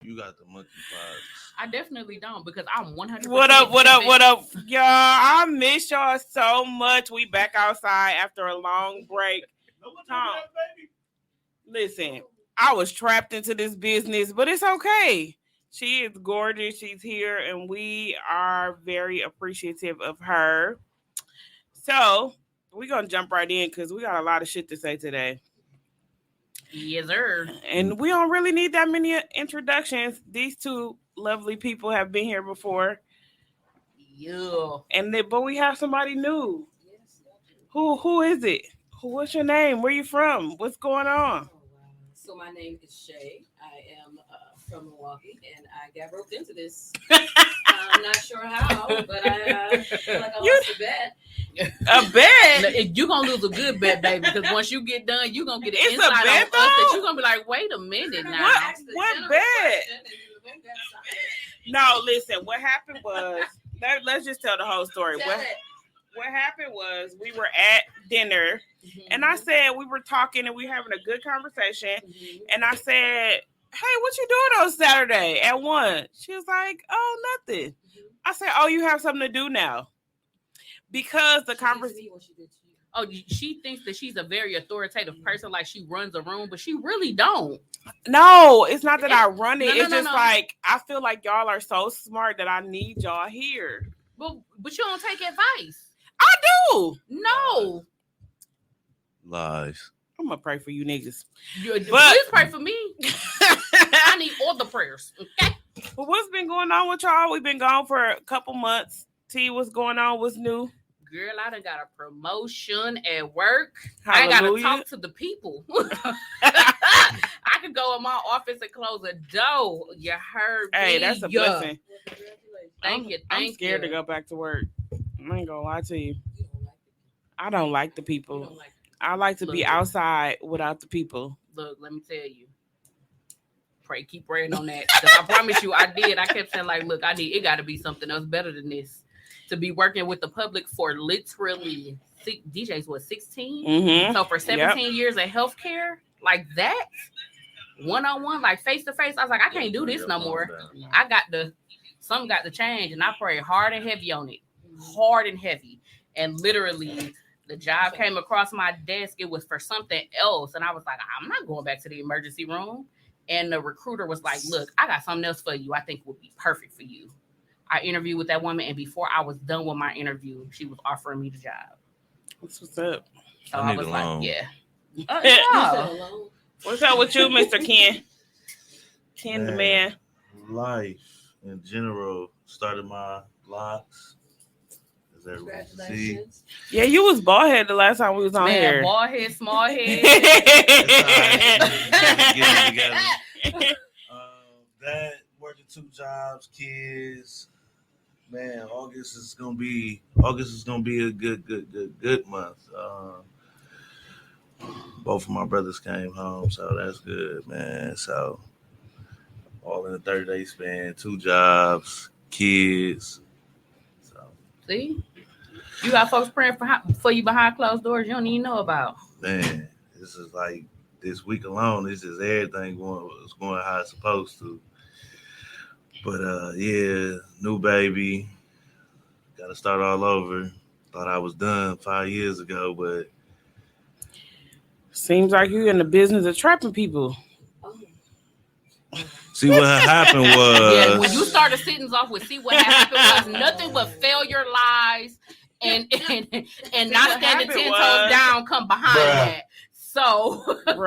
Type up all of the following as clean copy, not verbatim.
You got the monkey vibes. I definitely don't because I'm 100%. What up? What up? What up, y'all? I miss y'all so much. We back outside after a long break. Tom, listen, I was trapped into this business, but it's okay. She is gorgeous. She's here, and we are very appreciative of her. So we're gonna jump right in because we got a lot of shit to say today. Yes, sir. And we don't really need that many introductions. These two lovely people have been here before. Yeah. But we have somebody new. Who is it? What's your name? Where you from? What's going on? So my name is Shay. I am from Milwaukee, and I got roped into this. I'm not sure how, but I feel like I lost a bet. A bet? You're going to lose a good bet, baby, because once you get done, you're going to get an It's insight a bet, on us though? that you're going to be like, wait a minute now. What bet? No, listen. What happened was, let's just tell the whole story. What happened was we were at dinner, and I said we were talking and we were having a good conversation, and I said, hey, what you doing on Saturday at 1? She was like, oh, nothing. I said, oh, you have something to do now. Because the conversation... Oh, she thinks that she's a very authoritative person, like she runs a room, but she really don't. No, it's not that I run it. It's just like, I feel like y'all are so smart that I need y'all here. But you don't take advice. I do. No. Lies. I'm going to pray for you niggas. Please pray for me. I need all the prayers. Okay. But what's been going on with y'all? We've been gone for a couple months. T, what's going on? What's new? Girl, I done got a promotion at work. Hallelujah. I got to talk to the people. I could go in my office and close a door. You heard me. Hey, that's a blessing. Thank you. I'm scared to go back to work. I ain't gonna lie to you. I don't like the people. I like to be outside without the people. Look, let me tell you. Keep praying on that. Because I promise you, I did. I kept saying, like, look, it got to be something else better than this. To be working with the public for literally, DJ's what, 16? Mm-hmm. So for 17 years of healthcare, like that, one-on-one, like face-to-face, I was like, I can't do this no more. Something got to change, and I prayed hard and heavy on it. Hard and heavy. And literally, the job came across my desk. It was for something else. And I was like, I'm not going back to the emergency room. And the recruiter was like, look, I got something else for you I think would be perfect for you. I interviewed with that woman, and before I was done with my interview, she was offering me the job. What's up? So I was like, yeah. What's up with you, Mr. Ken? Ken the man. Life in general started my locks. Congratulations. Yeah, you was bald head the last time we was on here. Bald head, small head. That working 2 jobs, kids. Man, August is gonna be a good month. Both of my brothers came home, so that's good, man. So all in a 30-day span, 2 jobs, kids. So see, you got folks praying for you behind closed doors you don't even know about. Man, this is like this week alone. This is everything going how it's supposed to. But yeah, new baby. Got to start all over. Thought I was done 5 years ago, but seems like you're in the business of trapping people. See what happened was. Yeah, when you start the sentence off with "see what happened" was nothing but failure, lies, and not standing 10 toes down. Come behind that. So, so you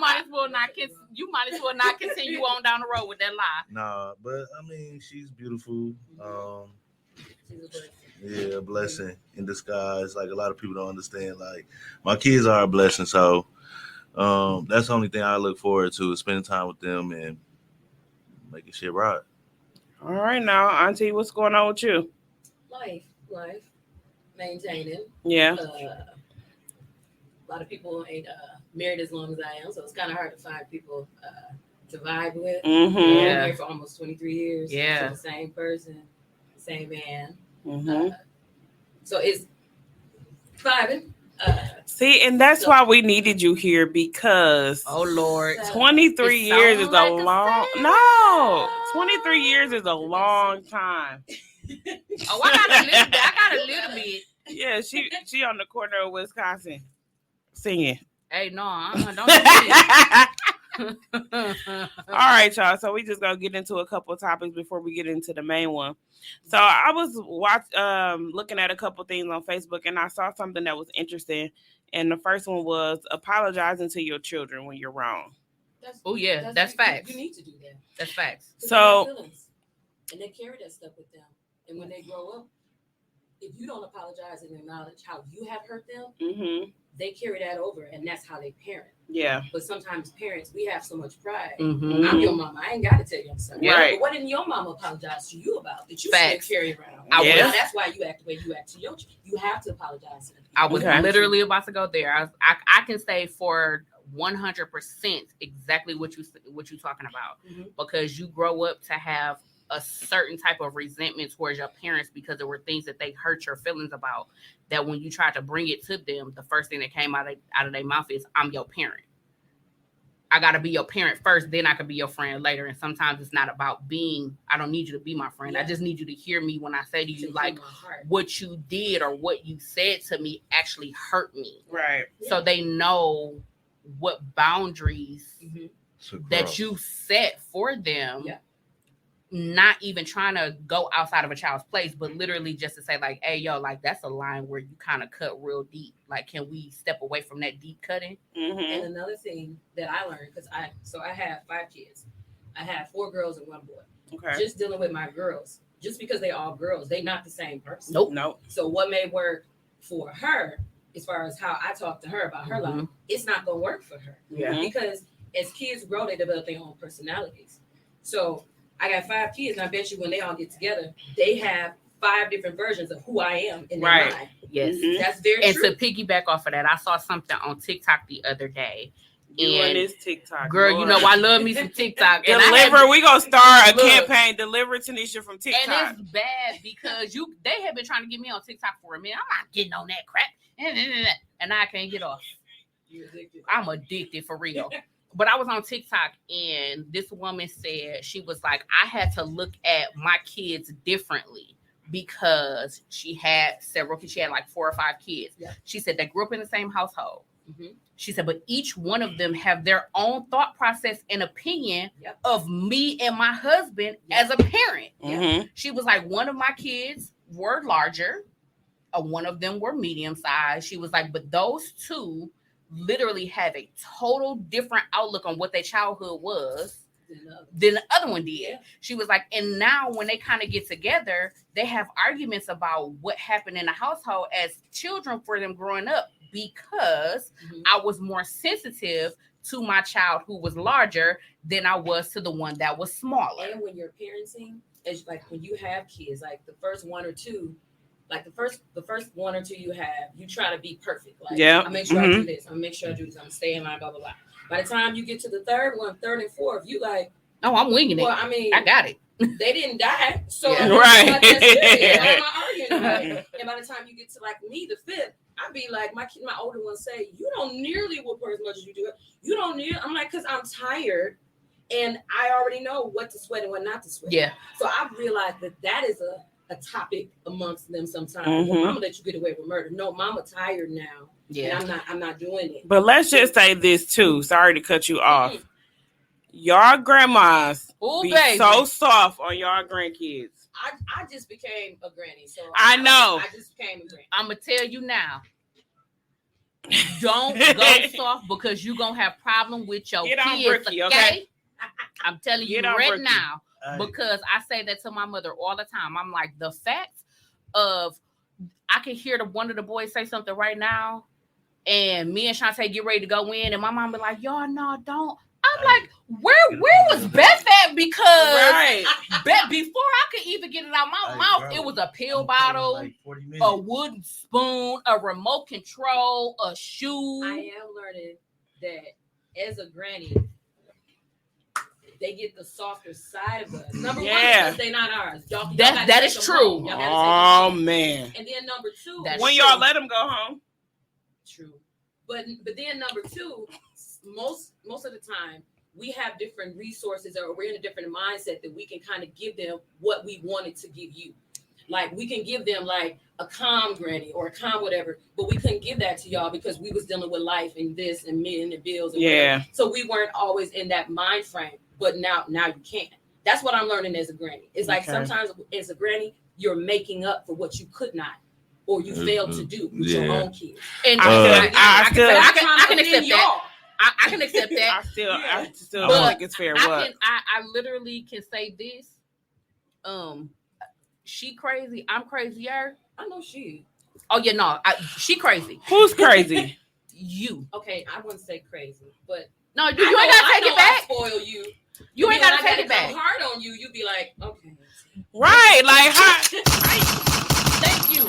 might as well not continue on down the road with that lie. Nah, but I mean, she's beautiful. Yeah, a blessing in disguise. Like a lot of people don't understand. Like my kids are a blessing, so that's the only thing I look forward to is spending time with them and making shit right. All right, now, Auntie, what's going on with you? Life, maintaining. Yeah. A lot of people ain't married as long as I am, so it's kind of hard to find people to vibe with. Mm-hmm. I've been married for almost 23 years. Yeah. So the same person, same man. Mm-hmm. So it's vibing. See, and that's why we needed you here because Oh Lord, 23 It years is sound a like a long. sad- No, 23 years is a long time. oh, I got a little bit. I got a little bit. Yeah, she on the corner of Wisconsin singing. Hey, no, don't do that. All right, y'all. So we just gonna get into a couple of topics before we get into the main one. So I was looking at a couple things on Facebook, and I saw something that was interesting. And the first one was apologizing to your children when you're wrong. Oh yeah, that's facts. You need to do that. That's facts. So, and they carry that stuff with them. And when they grow up, if you don't apologize and acknowledge how you have hurt them, they carry that over, and that's how they parent. Yeah. But sometimes parents, we have so much pride. Mm-hmm. I'm your mama. I ain't got to tell you I'm sorry. Right. But what didn't your mama apologize to you about that you Facts. still carry around? Yeah. And that's why you act the way you act to your children. You have to apologize to them. I was Okay. literally about to go there. I can say for 100% exactly what you talking about, because you grow up to have a certain type of resentment towards your parents because there were things that they hurt your feelings about, that when you tried to bring it to them, the first thing that came out of their mouth is, I'm your parent. I got to be your parent first, then I can be your friend later. And sometimes it's not about being, I don't need you to be my friend. I just need you to hear me when I say to you, like, what you did or what you said to me actually hurt me. Right. So they know what boundaries that you set for them. Yeah. Not even trying to go outside of a child's place, but literally just to say, like, hey, yo, like, that's a line where you kind of cut real deep. Like, can we step away from that deep cutting? And another thing that I learned, because I have 5 kids. I have 4 girls and 1 boy. Okay. Just dealing with my girls, just because they all girls, they not the same person. Nope. So what may work for her, as far as how I talk to her about her life, it's not going to work for her. Yeah. Because as kids grow, they develop their own personalities. So I got 5 kids, and I bet you when they all get together, they have 5 different versions of who I am in their mind. Yes. That's very And true. to piggyback off of that, I saw something on TikTok the other day. You and And this TikTok. girl, Lord. you know I love me some TikTok. And We gonna start a Look. campaign. Deliver Tanisha from TikTok. And it's bad because they have been trying to get me on TikTok for a minute. I'm not getting on that crap. And I can't get off. I'm addicted for real. But I was on TikTok, and this woman said, she was like, I had to look at my kids differently because she had several kids. She had like 4 or 5 kids. Yeah. She said they grew up in the same household. She said, but each one of them have their own thought process and opinion of me and my husband as a parent. She was like, one of my kids were larger. One of them were medium sized. She was like, but those 2 literally have a total different outlook on what their childhood was than the other one did. Yeah. She was like, and now when they kind of get together, they have arguments about what happened in the household as children for them growing up, because I was more sensitive to my child who was larger than I was to the one that was smaller. And when you're parenting, it's like when you have kids, like the first 1 or 2, like the first 1 or 2 you have, you try to be perfect. Like, I make sure I do this. I make sure I do this. I'm staying in line, blah, blah, blah. By the time you get to the third and fourth, you like, oh, I'm winging it. well, I mean, I got it. They didn't die. So Yeah. Right. Like, that's serious. Why am I arguing about it? And by the time you get to like me, the 5th, I'd be like, my older ones say, you don't nearly whoop her as much as you do it. You don't need. I'm like, because I'm tired. And I already know what to sweat and what not to sweat. Yeah. So I've realized that is a topic amongst them sometimes. Well, mama let you get away with murder. No, mama tired now. Yeah. And I'm not doing it. But let's just say this too. Sorry to cut you off. Y'all grandmas be so soft on y'all grandkids. I just became a granny. So I know. I just became a granny. I'm going to tell you now. Don't go soft, because you're going to have problem with your Get on kids. Brookie, okay? I'm telling you Get on right Brookie. now, because I say that to my mother all the time. I'm like, the fact of, I can hear one of the boys say something right now, and me and Shantae get ready to go in, and my mom be like, y'all, no, don't. I'm like, where was Beth at? Because before I could even get it out my mouth, bro, it was a pill bottle, like 40 minutes. a wooden spoon, a remote control, a shoe. I am learning that as a granny, they get the softer side of us. Number one, because they're not ours. Y'all that is true. Oh man. And then number 2, That's when true. y'all let them go home. True. But then number two, most of the time we have different resources, or we're in a different mindset that we can kind of give them what we wanted to give you. Like we can give them like a calm granny or a calm whatever, but we couldn't give that to y'all because we was dealing with life and this and men and bills and whatever. So we weren't always in that mind frame. But now you can. That's what I'm learning as a granny. It's like sometimes as a granny, you're making up for what you could not or you failed to do with your own kids. And I can accept that. I can accept that. I still don't think it's fair. I literally can say this. She crazy. I'm crazier. I know she. Oh yeah, no, she crazy. Who's crazy? You. Okay, I wouldn't say crazy, but no, you ain't gotta take it back. I spoil you. You ain't gotta take it back. Hard on you. You be like, okay, right? Like, thank you.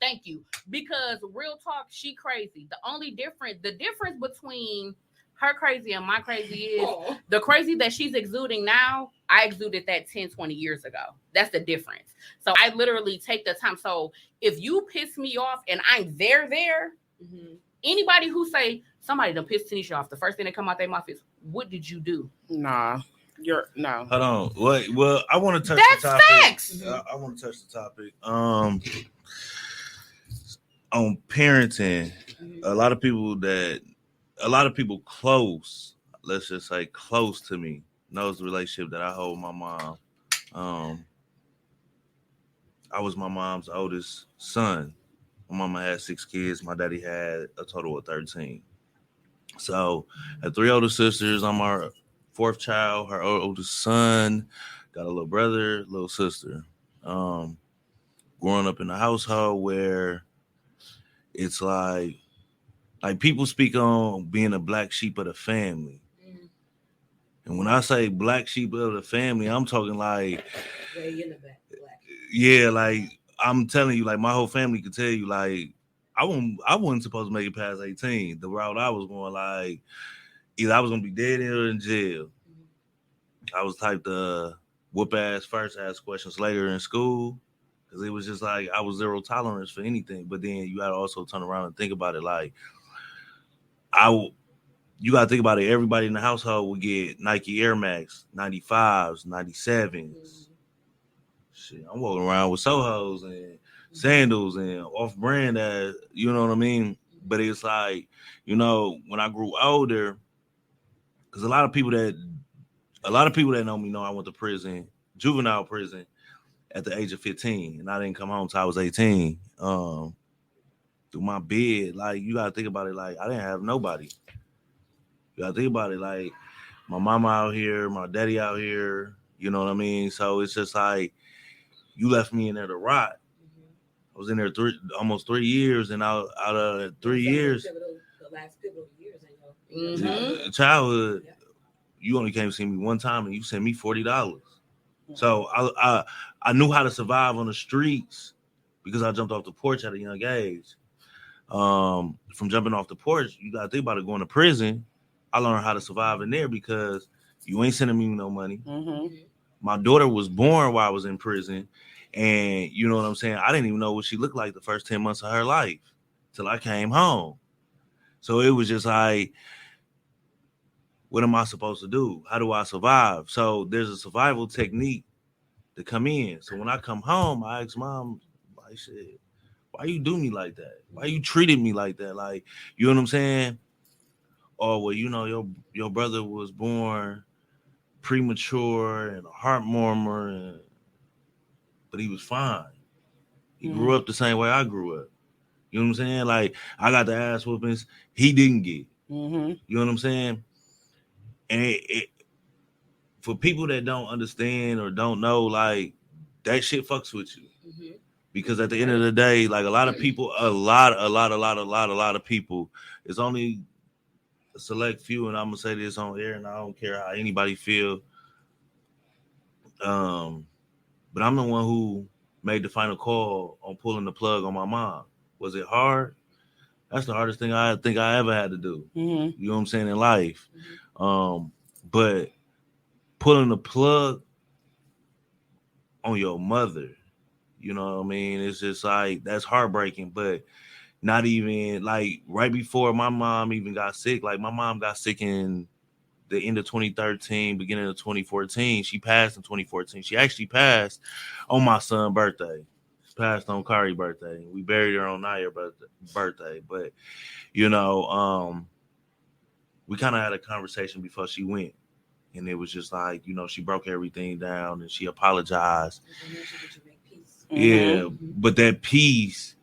Thank you. Because real talk, she crazy. The difference between her crazy and my crazy is the crazy that she's exuding now, I exuded that 10, 20 years ago. That's the difference. So I literally take the time. So if you piss me off and I'm there, anybody who say somebody done pissed Tanisha off, the first thing that come out their mouth is, what did you do? Nah. No. Hold on. Well, I want to touch the topic. Facts. I want to touch the topic. On parenting, a lot of people close, let's just say close to me, knows the relationship that I hold with my mom. I was my mom's oldest son. My mama had 6 kids. My daddy had a total of 13. So I had 3 older sisters. I'm our 4th child. Her oldest son, got a little brother, little sister. Growing up in a household where it's like people speak on being a black sheep of the family. And when I say black sheep of the family, I'm talking like, way in the back, black. Yeah, like I'm telling you, like my whole family could tell you, like I wasn't supposed to make it past 18. The route I was going, like either I was gonna be dead or in jail. I was type to whoop ass first, ask questions later in school. Because it was just like I was zero tolerance for anything. But then you got to also turn around and think about it. Like, you got to think about it. Everybody in the household would get Nike Air Max, 95s, 97s. Shit, I'm walking around with Sohos and sandals and off-brand, you know what I mean? But it's like, when I grew older, because a lot of people that know me know I went to prison, juvenile prison, at the age of 15, and I didn't come home till I was 18. Through my bed, like you gotta think about it, like I didn't have nobody. You gotta think about it, like my mama out here, my daddy out here. You know what I mean? So it's just like you left me in there to rot. I was in there almost 3 years, and out of 3 years, the last pivotal years, childhood, you only came to see me one time, and you sent me $40. So I knew how to survive on the streets because I jumped off the porch at a young age. From jumping off the porch, you got to think about it, going to prison. I learned how to survive in there because you ain't sending me no money. My daughter was born while I was in prison. And you know what I'm saying? I didn't even know what she looked like the first 10 months of her life till I came home. So it was just like, what am I supposed to do? How do I survive? So there's a survival technique to come in. So when I come home, I ask mom, I said, why you do me like that? Why you treated me like that? Like, you know what I'm saying? Or, well, your brother was born premature and a heart murmur, but he was fine. He grew up the same way I grew up. You know what I'm saying? Like, I got the ass whoopings he didn't get. You know what I'm saying? And for people that don't understand or don't know, like that shit fucks with you. Because at the end of the day, like a lot of people, a lot of people, it's only a select few, and I'm gonna say this on air, and I don't care how anybody feel. But I'm the one who made the final call on pulling the plug on my mom. Was it hard? That's the hardest thing I think I ever had to do. You know what I'm saying, in life. But pulling the plug on your mother, you know what I mean? It's just like, that's heartbreaking. But not even like right before my mom even got sick. Like my mom got sick in the end of 2013, beginning of 2014. She passed in 2014. She actually passed on my son's birthday. She passed on Kari's birthday. We buried her on Naya's birthday. But we kind of had a conversation before she went. And it was just like, she broke everything down and she apologized. Yeah, but that peace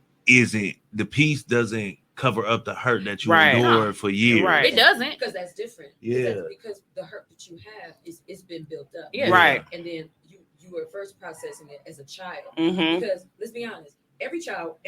doesn't cover up the hurt that you endured for years. Right. It doesn't. Because that's different. Yeah. Because the hurt that you have it's been built up. Yeah. Right. And then you were first processing it as a child. Mm-hmm. Because let's be honest, every child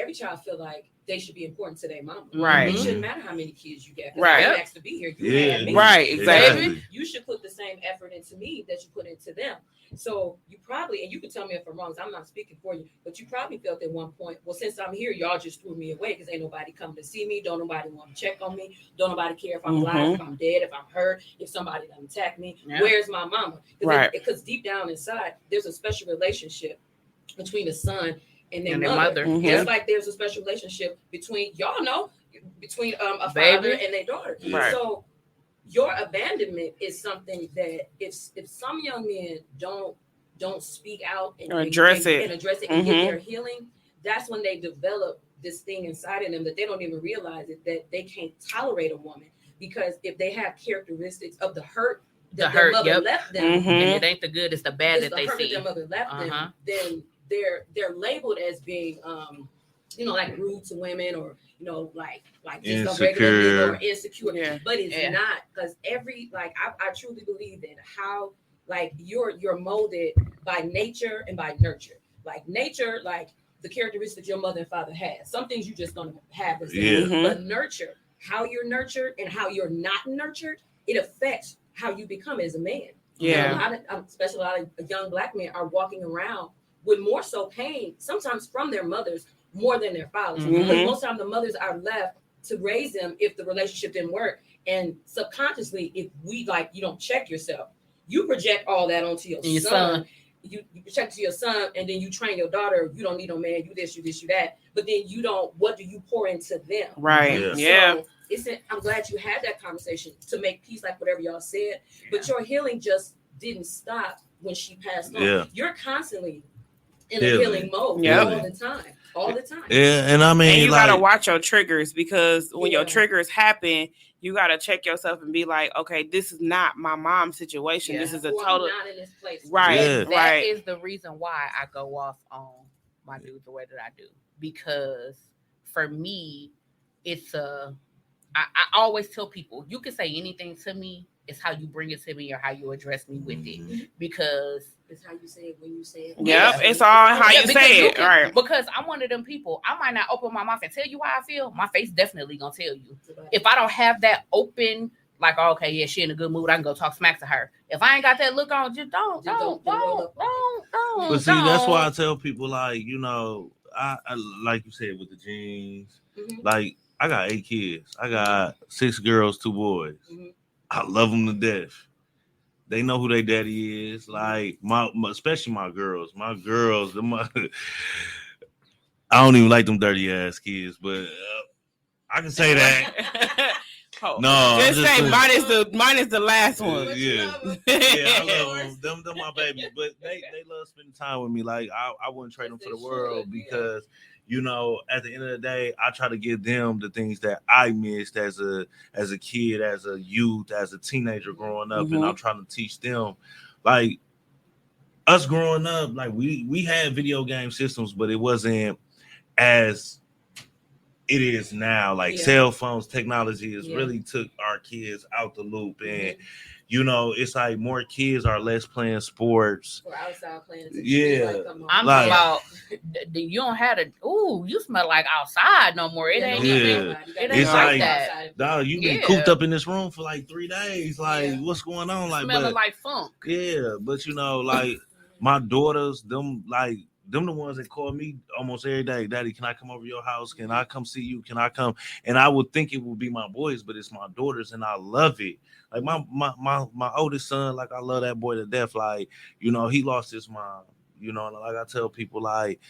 feel like they should be important to their mama. Right. It shouldn't matter how many kids you get. Right. I asked to be here. You had me. Right. Exactly. You should put the same effort into me that you put into them. So you probably, and you can tell me if I'm wrong, I'm not speaking for you, but you probably felt at one point, well, since I'm here, y'all just threw me away because ain't nobody come to see me. Don't nobody want to check on me. Don't nobody care if I'm alive, if I'm dead, if I'm hurt, if somebody doesn't attack me. Yeah. Where's my mama? Right. Because deep down inside, there's a special relationship between the son and their mother. Mm-hmm. Just like there's a special relationship between a baby father and their daughter. Right. So your abandonment is something that if some young men don't speak out and address it and get their healing, that's when they develop this thing inside of them that they don't even realize it, that they can't tolerate a woman, because if they have characteristics of the hurt that their mother left them, and it ain't the good, it's the bad that the they hurt see. that their mother left them, then they're labeled as being like rude to women, or like just insecure or insecure. Yeah. But it's not, because I truly believe that how you're molded by nature and by nurture. Like nature, like the characteristics your mother and father had. Some things you just gonna have as but nurture, how you're nurtured and how you're not nurtured, it affects how you become as a man. Yeah. Especially a lot of young Black men are walking around with more so pain, sometimes from their mothers more than their fathers. Because most of the time the mothers are left to raise them if the relationship didn't work. And subconsciously, if you don't check yourself, you project all that onto your son. You project to your son, and then you train your daughter. You don't need no man. You this, you this, you that. But then you don't. What do you pour into them? Right. Yeah. So I'm glad you had that conversation to make peace, like whatever y'all said. But your healing just didn't stop when she passed on. Yeah. You're constantly in a healing mode all the time. Yeah, and I mean, and you gotta watch your triggers, because when your triggers happen, you gotta check yourself and be like, okay, this is not my mom's situation. This is a total. I'm not in this place. Right. Yeah. That is the reason why I go off on my dude the way that I do, because for me, it's I always tell people, you can say anything to me. It's how you bring it to me or how you address me with it, because it's how you say it when you say it. Yep, it's all how you say it. Right. Because I'm one of them people. I might not open my mouth and tell you how I feel. My face definitely gonna tell you. If I don't have that open, like, oh, okay, yeah, she in a good mood, I can go talk smack to her. If I ain't got that look on, just don't. But see, that's why I tell people, like, I like you said with the jeans, like, I got 8 kids. I got 6 girls, 2 boys. I love them to death. They know who their daddy is. Like especially my girls. My girls, I don't even like them dirty ass kids, but I can say that. No, just say mine is the last one. Yeah, I love them. Them my babies, but they love spending time with me. Like I wouldn't trade them for the world, because at the end of the day, I try to give them the things that I missed as a kid, as a youth, as a teenager growing up, and I'm trying to teach them. Like us growing up, like we had video game systems, but it wasn't as it is now. Like cell phones, technology has really took our kids out the loop, and it's like more kids are less playing sports or outside playing. I'm talking about you don't have to. Ooh, you smell like outside no more. It ain't even. It ain't like that. Dog, you been cooped up in this room for like 3 days. Like, what's going on? Like, smelling like funk. Yeah, but like my daughters, them the ones that call me almost every day. Daddy, can I come over to your house? Can I come see you? Can I come? And I would think it would be my boys, but it's my daughters, and I love it. Like my oldest son, like I love that boy to death. Like, he lost his mom. Like I tell people, like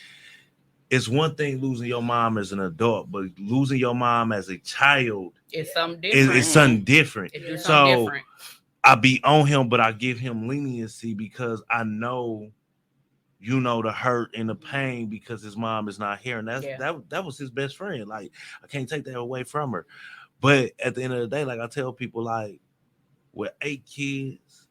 it's one thing losing your mom as an adult, but losing your mom as a child It's something different. is something different. It's So something different. I be on him, but I give him leniency because I know, the hurt and the pain because his mom is not here, and that was his best friend. Like, I can't take that away from her. But at the end of the day, like I tell people, like, with 8 kids,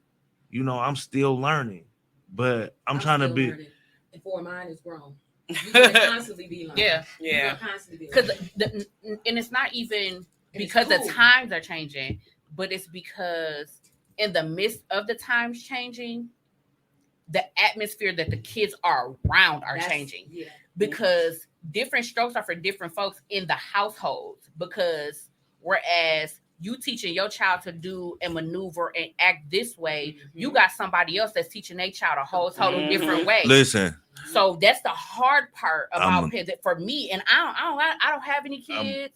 I'm still learning, but I'm trying to be. Learning. And 4 mine is grown. You're gonna constantly be learning. Yeah. You're gonna constantly be learning. And it's not even because the times are changing, but it's because in the midst of the times changing, the atmosphere that the kids are around are changing. Yeah. Because different strokes are for different folks in the households. Because whereas you teaching your child to do and maneuver and act this way, you got somebody else that's teaching their child a whole total different way. Listen. So that's the hard part about for me. And I don't have any kids,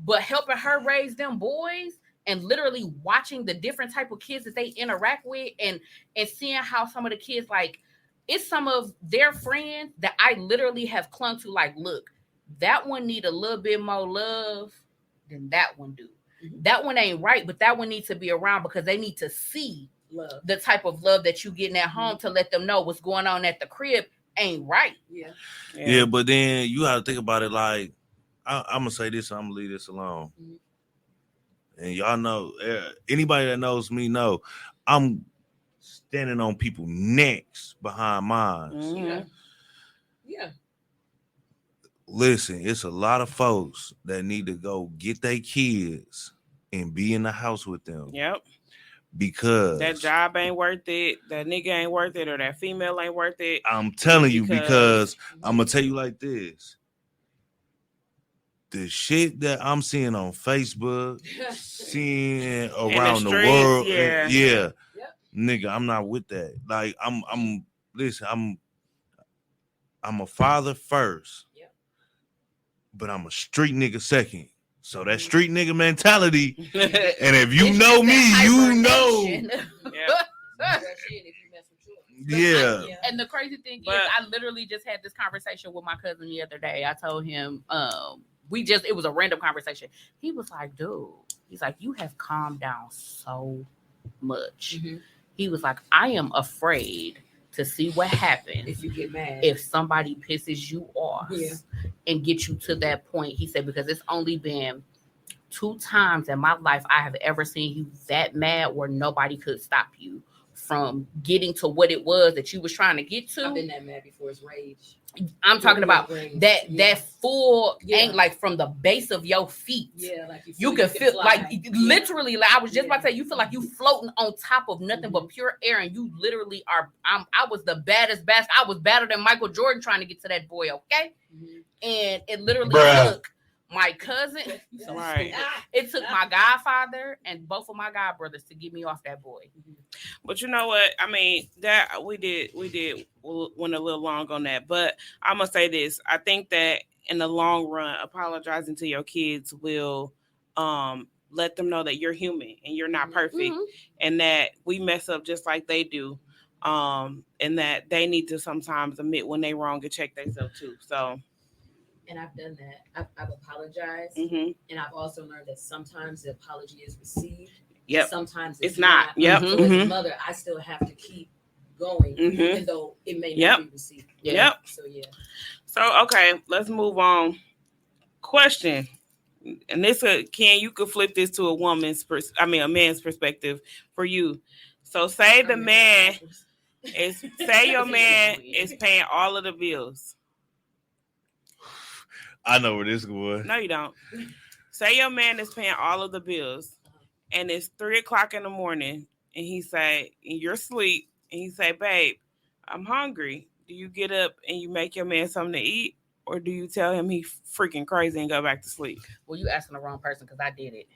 but helping her raise them boys and literally watching the different type of kids that they interact with and seeing how some of the kids, like, it's some of their friends that I literally have clung to, like, look, that one need a little bit more love than that one do. That one ain't right, but that one needs to be around because they need to see love, the type of love that you getting at home to let them know what's going on at the crib ain't right. Yeah, but then you got to think about it like, I'm going to say this and I'm going to leave this alone. And y'all know, anybody that knows me know, I'm standing on people's necks behind mine. Yeah. Listen, it's a lot of folks that need to go get their kids and be in the house with them. Yep. Because that job ain't worth it, that nigga ain't worth it, or that female ain't worth it. I'm telling you, because I'm going to tell you like this. The shit that I'm seeing on Facebook, seeing around the world, nigga, I'm not with that. Like, I'm a father first, but I'm a street nigga second. So that street nigga mentality, and if you know me, you know. Yeah. And the crazy thing is, I literally just had this conversation with my cousin the other day. I told him, it was a random conversation. He was like, dude, he's like, you have calmed down so much. He was like, I am afraid to see what happens if you get mad, if somebody pisses you off and get you to that point. He said, because it's only been 2 times in my life I have ever seen you that mad where nobody could stop you from getting to what it was that you was trying to get to. I've been that mad before. It's rage. I'm talking about that full anger, like from the base of your feet. Yeah, like you can feel like literally. Like I was just about to say, you feel like you floating on top of nothing but pure air, and you literally are. I was the baddest basket. I was badder than Michael Jordan trying to get to that boy. Okay, and it literally took my cousin. It took my godfather and both of my godbrothers to get me off that boy. But you know what? I mean, that we did went a little long on that. But I'm gonna say this: I think that in the long run, apologizing to your kids will let them know that you're human and you're not perfect, and that we mess up just like they do, and that they need to sometimes admit when they wrong and check themselves too. So. And I've done that. I've apologized, and I've also learned that sometimes the apology is received. Yep. Sometimes it's not. Yep. So as a mother, I still have to keep going, even though it may not be received. Yep. So So okay, let's move on. Question, and this you could flip this to a man's perspective for you. So say your man is paying all of the bills. I know where this is going. No, you don't. Say your man is paying all of the bills, and it's 3:00 in the morning, and he say, and you're asleep, and he say, babe, I'm hungry. Do you get up and you make your man something to eat, or do you tell him he freaking crazy and go back to sleep? Well, you asking the wrong person because I did it.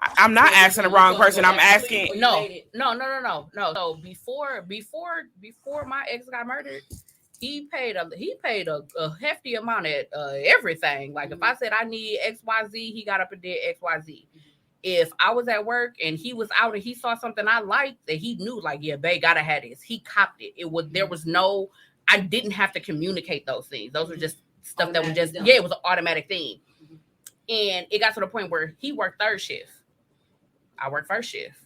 I'm not asking the wrong person. I'm asking. No. So before my ex got murdered, he paid a hefty amount at everything. Like if I said I need XYZ, he got up and did XYZ. If I was at work and he was out and he saw something I liked that he knew, like, yeah, babe, gotta have this. He copped it. There was no, I didn't have to communicate those things. Those were just stuff that was just it was an automatic thing. And it got to the point where he worked third shift. I worked first shift.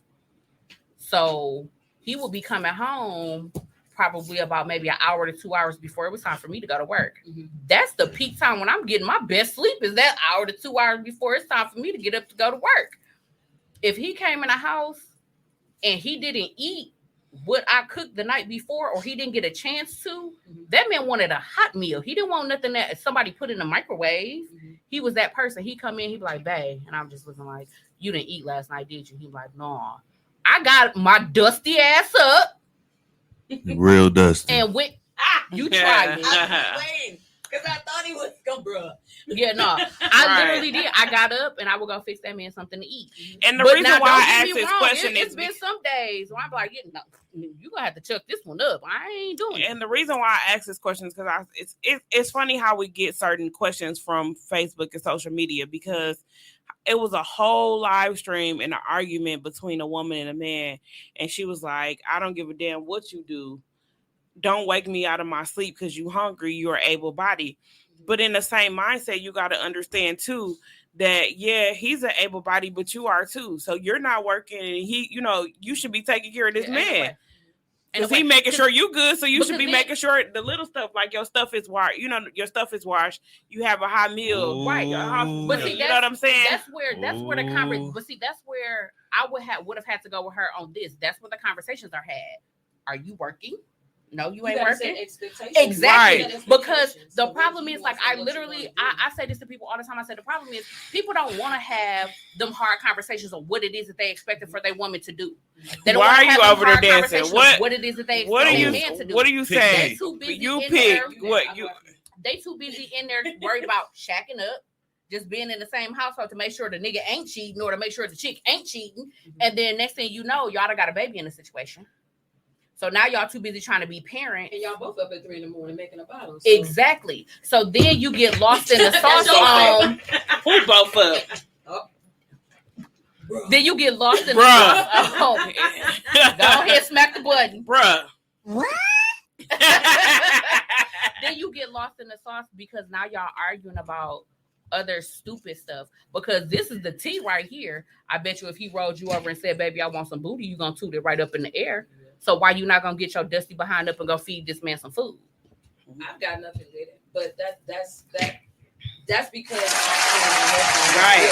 So he would be coming home probably about maybe an hour to 2 hours before it was time for me to go to work. That's the peak time when I'm getting my best sleep, is that hour to 2 hours before it's time for me to get up to go to work. If he came in the house and he didn't eat what I cooked the night before, or he didn't get a chance to, that man wanted a hot meal. He didn't want nothing that somebody put in the microwave. He was that person. He come in, he be like, babe, and I'm just looking like, you didn't eat last night, did you? He be like, no. I got my dusty ass up. Real dusty. And went, you tried it. I was waiting, because I thought he was gonna, bro. Yeah, no. I literally did. I got up and I would go fix that man something to eat. And the reason why I asked this question it's been some days where I'm like, no, you're gonna have to chuck this one up. I ain't doing it. And the reason why I ask this question is because it's funny how we get certain questions from Facebook and social media, because it was a whole live stream and an argument between a woman and a man. And she was like, I don't give a damn what you do. Don't wake me out of my sleep because you hungry. You're able-bodied. But in the same mindset, you got to understand too that, yeah, he's an able-bodied, but you are too. So you're not working, and he, you should be taking care of this man. Because he making sure you good, so you should be making sure the little stuff, like your stuff is washed. Your stuff is washed. You have a hot meal, right? But see, you know what I'm saying? That's where the conversation. But see, that's where I would have had to go with her on this. That's where the conversations are had. Are you working? No, you ain't working. Exactly. Right. Because the problem is, like, I say this to people all the time. I say the problem is people don't want to have them hard conversations on what it is that they expected for their woman to do. They don't Why are you over there dancing? What it is that they expect their man to do. What are you saying? They too busy you pick what you. They too busy in there worried about shacking up, just being in the same household to make sure the nigga ain't cheating or to make sure the chick ain't cheating. And then next thing you know, y'all done got a baby in the situation. So now y'all too busy trying to be parents. And y'all both up at 3 a.m. making a bottle. So. Exactly. So then you get lost in the sauce on. Who both up? Then you get lost in the sauce. Oh, go ahead, smack the button. Bruh. Then you get lost in the sauce because now y'all arguing about other stupid stuff. Because this is the tea right here. I bet you if he rolled you over and said, baby, I want some booty, you gonna toot it right up in the air. So why you not gonna get your dusty behind up and go feed this man some food? I've got nothing with it, but that's because right.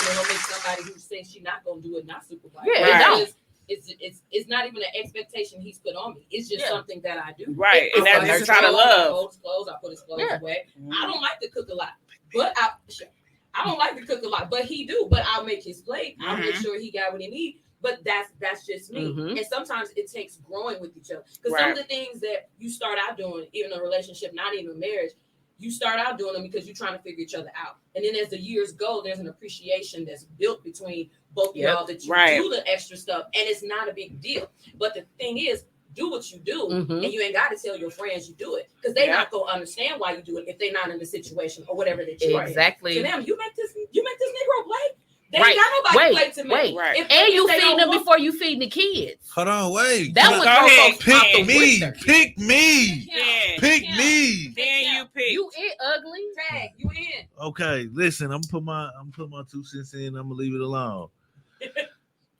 It'll make somebody who says she's not gonna do it not supervise. Yeah, right. It's not even an expectation he's put on me. It's just something that I do. Right, and that's just out of love. I put his clothes away. I don't like to cook a lot, but I don't like to cook a lot, but he do. But I'll make his plate. I'll make sure he got what he needs. But that's just me. And sometimes it takes growing with each other. Because some of the things that you start out doing, even a relationship, not even a marriage, you start out doing them because you're trying to figure each other out. And then as the years go, there's an appreciation that's built between both of y'all that you do the extra stuff. And it's not a big deal. But the thing is, do what you do, and you ain't got to tell your friends you do it because they're not gonna understand why you do it if they're not in the situation or whatever that you're exactly. To them, you make this Negro play. They ain't got nobody play to make. Right. And you feed them before you feed the kids. Hold on, wait. That was pick me. Pick me. Yeah. Pick me. Then you pick. You ugly. Tag, you in. Okay, listen. I'm put my 2 cents in. I'm gonna leave it alone.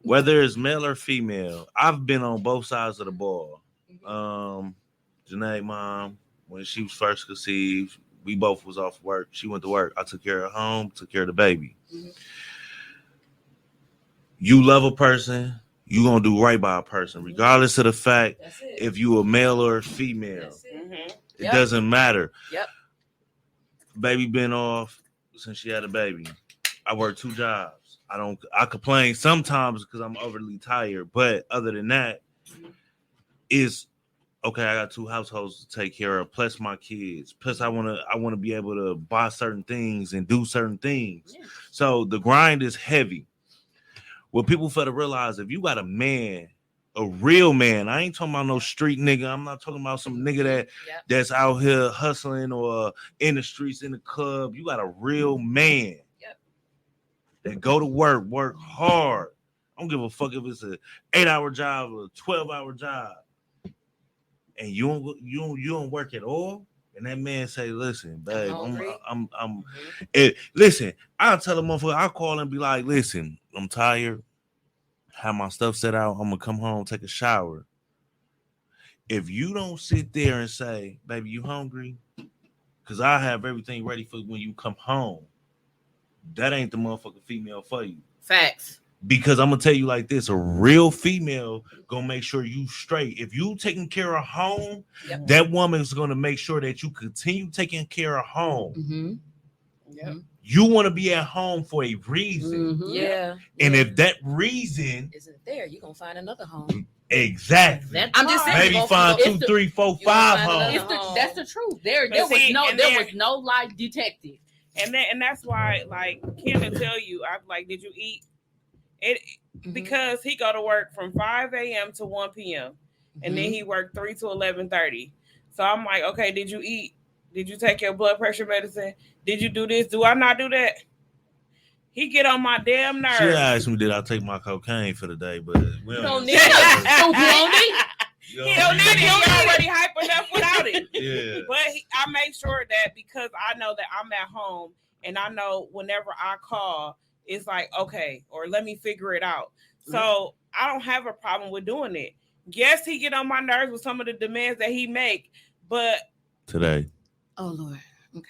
Whether it's male or female, I've been on both sides of the ball. Janae mom, when she was first conceived, we both was off work. She went to work. I took care of home, took care of the baby. You love a person, you gonna do right by a person, regardless of the fact if you a male or a female. It doesn't matter. Baby been off since she had a baby. I work 2 jobs. I complain sometimes because I'm overly tired, but other than that, is okay. I got 2 households to take care of, plus my kids. Plus, I wanna be able to buy certain things and do certain things. So the grind is heavy. What people fail to realize, if you got a man, a real man, I ain't talking about no street nigga. I'm not talking about some nigga that's out here hustling or in the streets, in the club. You got a real man that go to work hard. I don't give a fuck if it's an 8-hour job or a 12-hour job. and you don't work at all, and that man say, "Listen, babe, I'm listen." I'll tell the motherfucker, I'll call and be like, "Listen, I'm tired. Have my stuff set out. I'm gonna come home, take a shower." If you don't sit there and say, "Baby, you hungry?" Because I have everything ready for when you come home. That ain't the motherfucking female for you. Facts. Because I'm gonna tell you like this: a real female gonna make sure you straight. If you taking care of home, that woman's gonna make sure that you continue taking care of home. Mm-hmm. Yeah. You want to be at home for a reason. Mm-hmm. Yeah. And if that reason isn't there, you're gonna find another home. Exactly. I'm just saying. Maybe find 2, 3, 4, 5 homes. That's the truth. There was no lie detected. And that's why, like, Ken will tell you, I'm like, did you eat? Because he go to work from 5 a.m. to 1 p.m. and then he worked 3 to 11:30. So I'm like, okay, did you eat? Did you take your blood pressure medicine? Did you do this? Do I not do that? He get on my damn nerves. She asked me, did I take my cocaine for the day? But we don't need it. He don't need it. He already hype enough without it. Yeah. But I make sure that because I know that I'm at home and I know whenever I call, it's like, okay, or let me figure it out. So I don't have a problem with doing it. Yes, he get on my nerves with some of the demands that he make, but today. Oh Lord. Okay.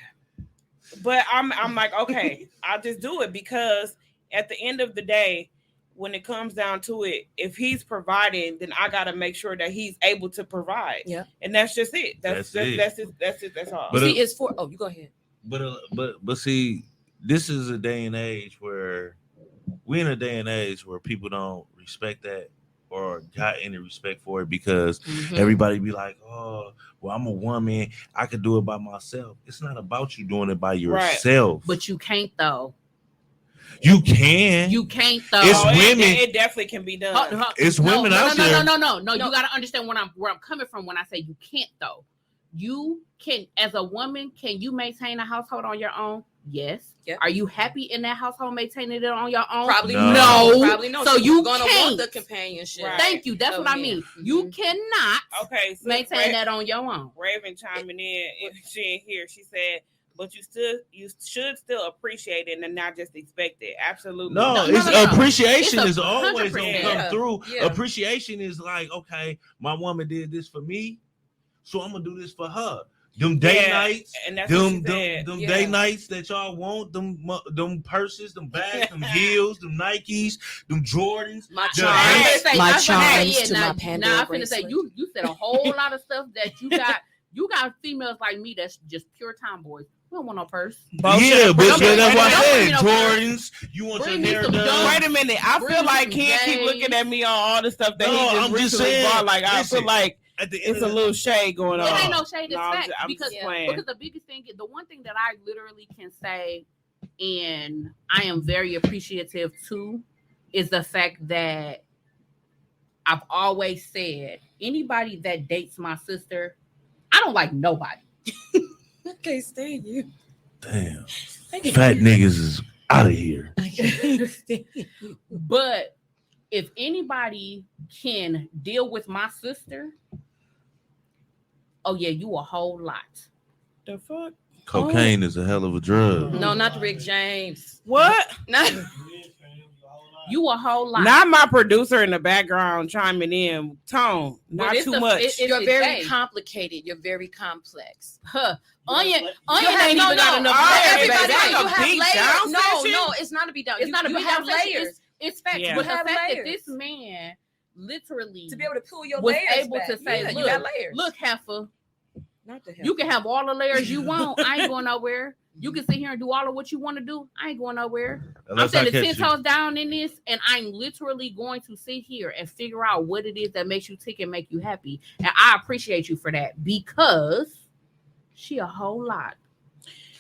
But I'm like, okay, I'll just do it because at the end of the day, when it comes down to it, if he's providing, then I gotta make sure that he's able to provide. Yeah. And that's just it. That's it. That's all. But see, it's for you go ahead. But see, this is a day and age where we're in a day and age where people don't respect that or got any respect for it because everybody be like, oh, well, I'm a woman. I could do it by myself. It's not about you doing it by yourself. Right. But you can't, though. You can. You can't, though. It's women. It definitely can be done. It's women out there. No. You got to understand where I'm coming from when I say you can't, though. You can, as a woman, can you maintain a household on your own? Yes. Yep. Are you happy in that household maintaining it on your own? Probably no. Probably no. So you're gonna want the companionship. Right. Thank you. That's what I mean. You cannot maintain that on your own. Raven chiming in, if she ain't here, she said, but you should still appreciate it and not just expect it. Absolutely. No. Appreciation is always gonna come through. Yeah. Appreciation is like, okay, my woman did this for me, so I'm gonna do this for her. Them day nights, and that's them day nights that y'all want, them purses, them bags, them heels, them Nikes, them Jordans, my charms to my Pandora. Now I'm finna say you said a whole lot of stuff that you got. You got females like me that's just pure tomboys. We don't want no purse. Yeah, but that's what I said. Jordans, you want your hair done. Wait a minute, I feel like Ken keep looking at me on all the stuff that he just recently bought. Like I feel like. It's a little shade going on. It ain't no shade. It's fact because the biggest thing, the one thing that I literally can say, and I am very appreciative too, is the fact that I've always said anybody that dates my sister, I don't like nobody. I can't stand you. Damn, fat niggas is out of here. I can't stand you. But if anybody can deal with my sister. Oh yeah, you a whole lot. The fuck? Cocaine is a hell of a drug. No, not Rick James. What? Not you a whole lot. Not my producer in the background chiming in. Tone, not too much. You're very complicated. You're very complex. Onion ain't even got enough. Everybody, you have layers. No, it's not a beat down. It's not a beat down. Layers. It's fact. Yeah. But the fact that this man. Literally to be able to pull your was layers able back. To say, you got layers. Look, heifer, not the heifer. You can have all the layers you want. I ain't going nowhere. You can sit here and do all of what you want to do. I ain't going nowhere. I'm standing 10 toes down in this, and I'm literally going to sit here and figure out what it is that makes you tick and make you happy. And I appreciate you for that because she a whole lot.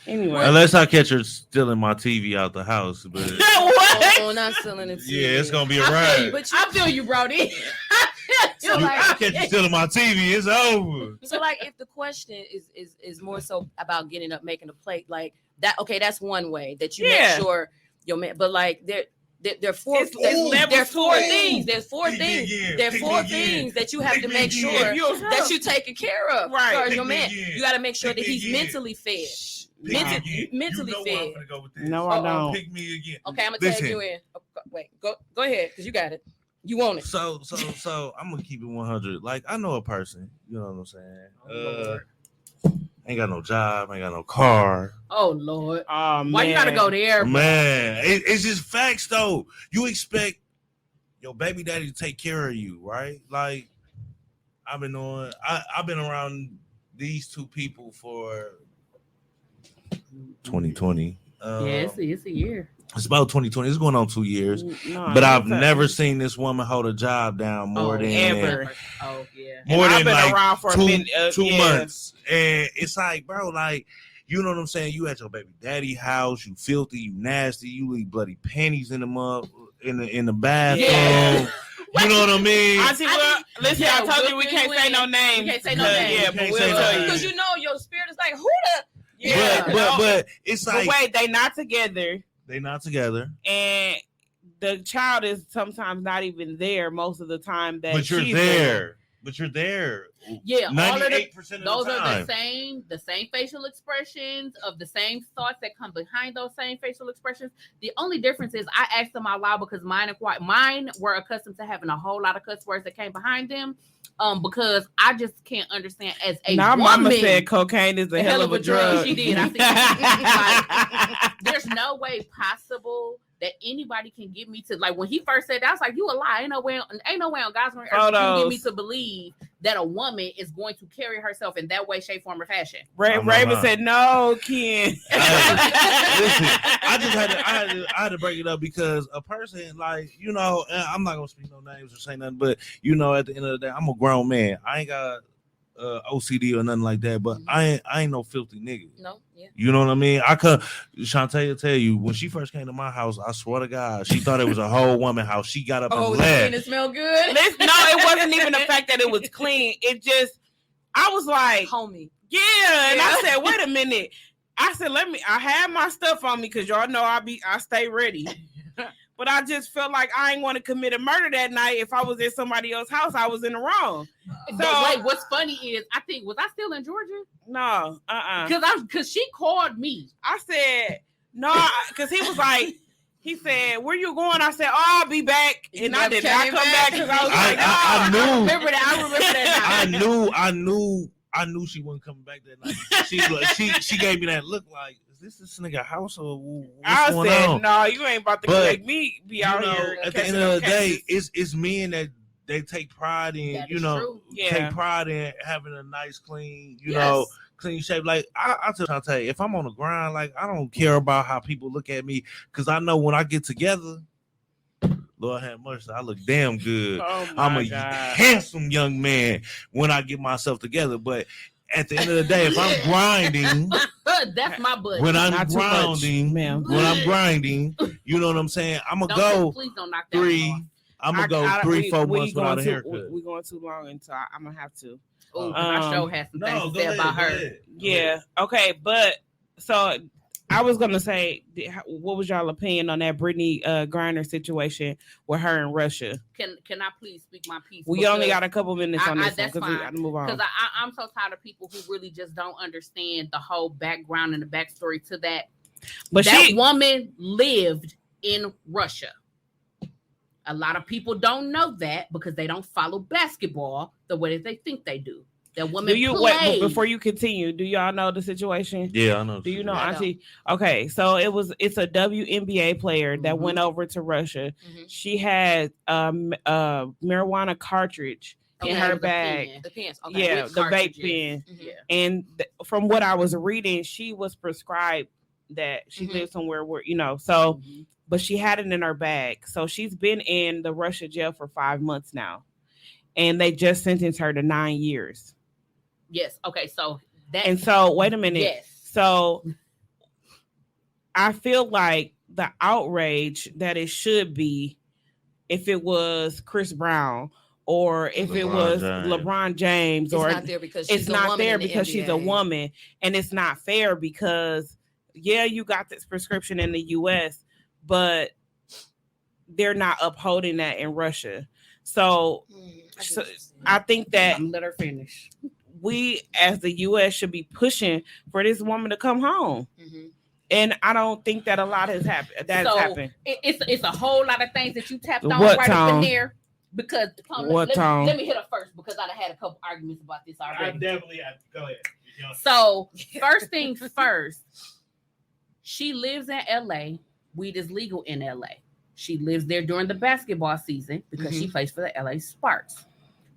Anyway, unless I catch her stealing my TV out the house, but what? Not stealing the TV. Yeah, it's gonna be a ride. I feel you, Brody. So I catch you stealing my TV, it's over. So, like, if the question is more so about getting up, making a plate, like that, okay, that's one way that you make sure your man. But like, There are four It's level There's four two. things. There's four Pick me things. again. There are Pick four me again. things that you have Pick to me make again. sure If you're that you're taken care of. Right. As far as Pick your me man, again. you got to make sure Pick that me he's again. mentally fed. Pick me again. Mentally you know fed. where I'm gonna go with this. No, I don't. Pick me again. Okay, I'm gonna tag you in. Oh, wait, go ahead, because you got it. You want it. So I'm gonna keep it 100. Like I know a person, you know what I'm saying? Ain't got no job, ain't got no car. Oh Lord. Oh, Why you gotta go there? Man, it's just facts though. You expect your baby daddy to take care of you, right? Like I've been around these two people for 2020. Yeah, it's a year. It's about 2020. It's going on 2 years. No, But I've that's never seen this woman hold a job down more than ever. Oh yeah. more I've than been like around for a minute, 2 yeah. months. And it's like, bro, like, you know what I'm saying? You at your baby daddy house, you filthy, you nasty, you leave bloody panties in the mug in the bathroom. Yeah. You know what I mean? Auntie, well, listen, Yeah, I told you we'll we can't say no names. We can't say no Because- names. Yeah, You but can't we'll say no tell names. Because you. you know your spirit is like, who the? Yeah, But it's like wait, they not together, they not together. and the child is sometimes not even there most of the time. That But you're she's there. But you're there. Yeah, all of the 98% of those the are time. the same facial expressions of the same thoughts that come behind those same facial expressions. The only difference is I asked them out loud because mine were accustomed to having a whole lot of cuss words that came behind them. Because I just can't understand as a Now, woman. Mama said cocaine is a hell of a drug. She did. I think there's no way possible that anybody can get me to, like, when he first said that, I was like, you a lie. Ain't no way on God's green earth you can get me to believe that a woman is going to carry herself in that way, shape, form, or fashion. Raven said, no, Ken. Listen, I had to break it up because a person, like, you know, I'm not gonna speak no names or say nothing, but you know, at the end of the day, I'm a grown man. I ain't got OCD or nothing like that, but I ain't no filthy nigga. No, yeah. You know what I mean? I could Shantae will tell you when she first came to my house, I swear to God, she thought it was a whole woman house. She got up and Oh, left. it smell good. No, it wasn't even the fact that it was clean. It just, I was like, Homie. yeah. And I said, wait a minute. I said, I have my stuff on me because y'all know I stay ready. But I just felt like I ain't want to commit a murder that night. If I was at somebody else's house, I was in the wrong. So wait, what's funny is was I still in Georgia? No, Because she called me. I said, no, because he was like, he said, where you going? I said, oh, I'll be back. And I did not come back because I was like, no. I knew. I remember that. I knew she wasn't coming back that night. She gave me that look like, is this nigga house or what's going on? No, you ain't about to make me be out here. At the end of the day, it's men that they take pride in, That you is know, true. take pride in having a nice, clean, you Yes. know, clean shape. Like I tell Shantae, if I'm on the grind, like I don't care about how people look at me, because I know when I get together, Lord have mercy, I look damn good. Oh I'm a God. handsome young man when I get myself together. But at the end of the day, if I'm grinding, That's my butt. when I'm Not too much, grinding, ma'am. when I'm grinding, you know what I'm saying? I'm gonna go Please don't knock that one off. I'm gonna go 3-4 months without a haircut. We're going too long, and so I'm gonna have to. Oh, my show has some things to say about her. Yeah. Okay, but so I was gonna say, what was y'all opinion on that Brittany Griner situation with her in Russia? Can I please speak my piece? We only got a couple minutes on this that's one because we fine. got to move on. Because I'm so tired of people who really just don't understand the whole background and the backstory to that. But that woman lived in Russia. A lot of people don't know that because they don't follow basketball the way that they think they do. That woman played. Before you continue, do y'all know the situation? Yeah, I know. Do you know, Auntie? Okay, so it's a WNBA player that went over to Russia. Mhm. She had marijuana cartridge in her bag. The pens. Okay. Yeah, With the vape cartridges. pen. Mhm. Yeah. And from what I was reading, she was prescribed that. She Mhm. lived somewhere where, so, Mhm. but she had it in her bag. So she's been in the Russia jail for 5 months now. And they just sentenced her to 9 years. Yes. Okay. So that. And so, wait a minute. Yes. So I feel like the outrage that it should be if it was Chris Brown or if it was LeBron James, or it's not there because she's it's a not woman there in the because she's a NBA. woman, and it's not fair because you got this prescription in the US, but they're not upholding that in Russia. So I think that I'm let her finish. We as the U.S. should be pushing for this woman to come home. And I don't think that a lot has happened. Happened. It's a whole lot of things that you tapped on What right Tom? up in there. Because Tom? Let me hit her first because I've had a couple arguments about this already. Go ahead. So first things first, she lives in LA. Weed is legal in LA. She lives there during the basketball season because she plays for the LA Sparks.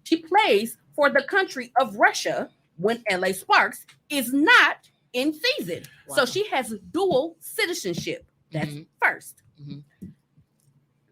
She plays for the country of Russia when LA Sparks is not in season. Wow. So she has dual citizenship. That's first.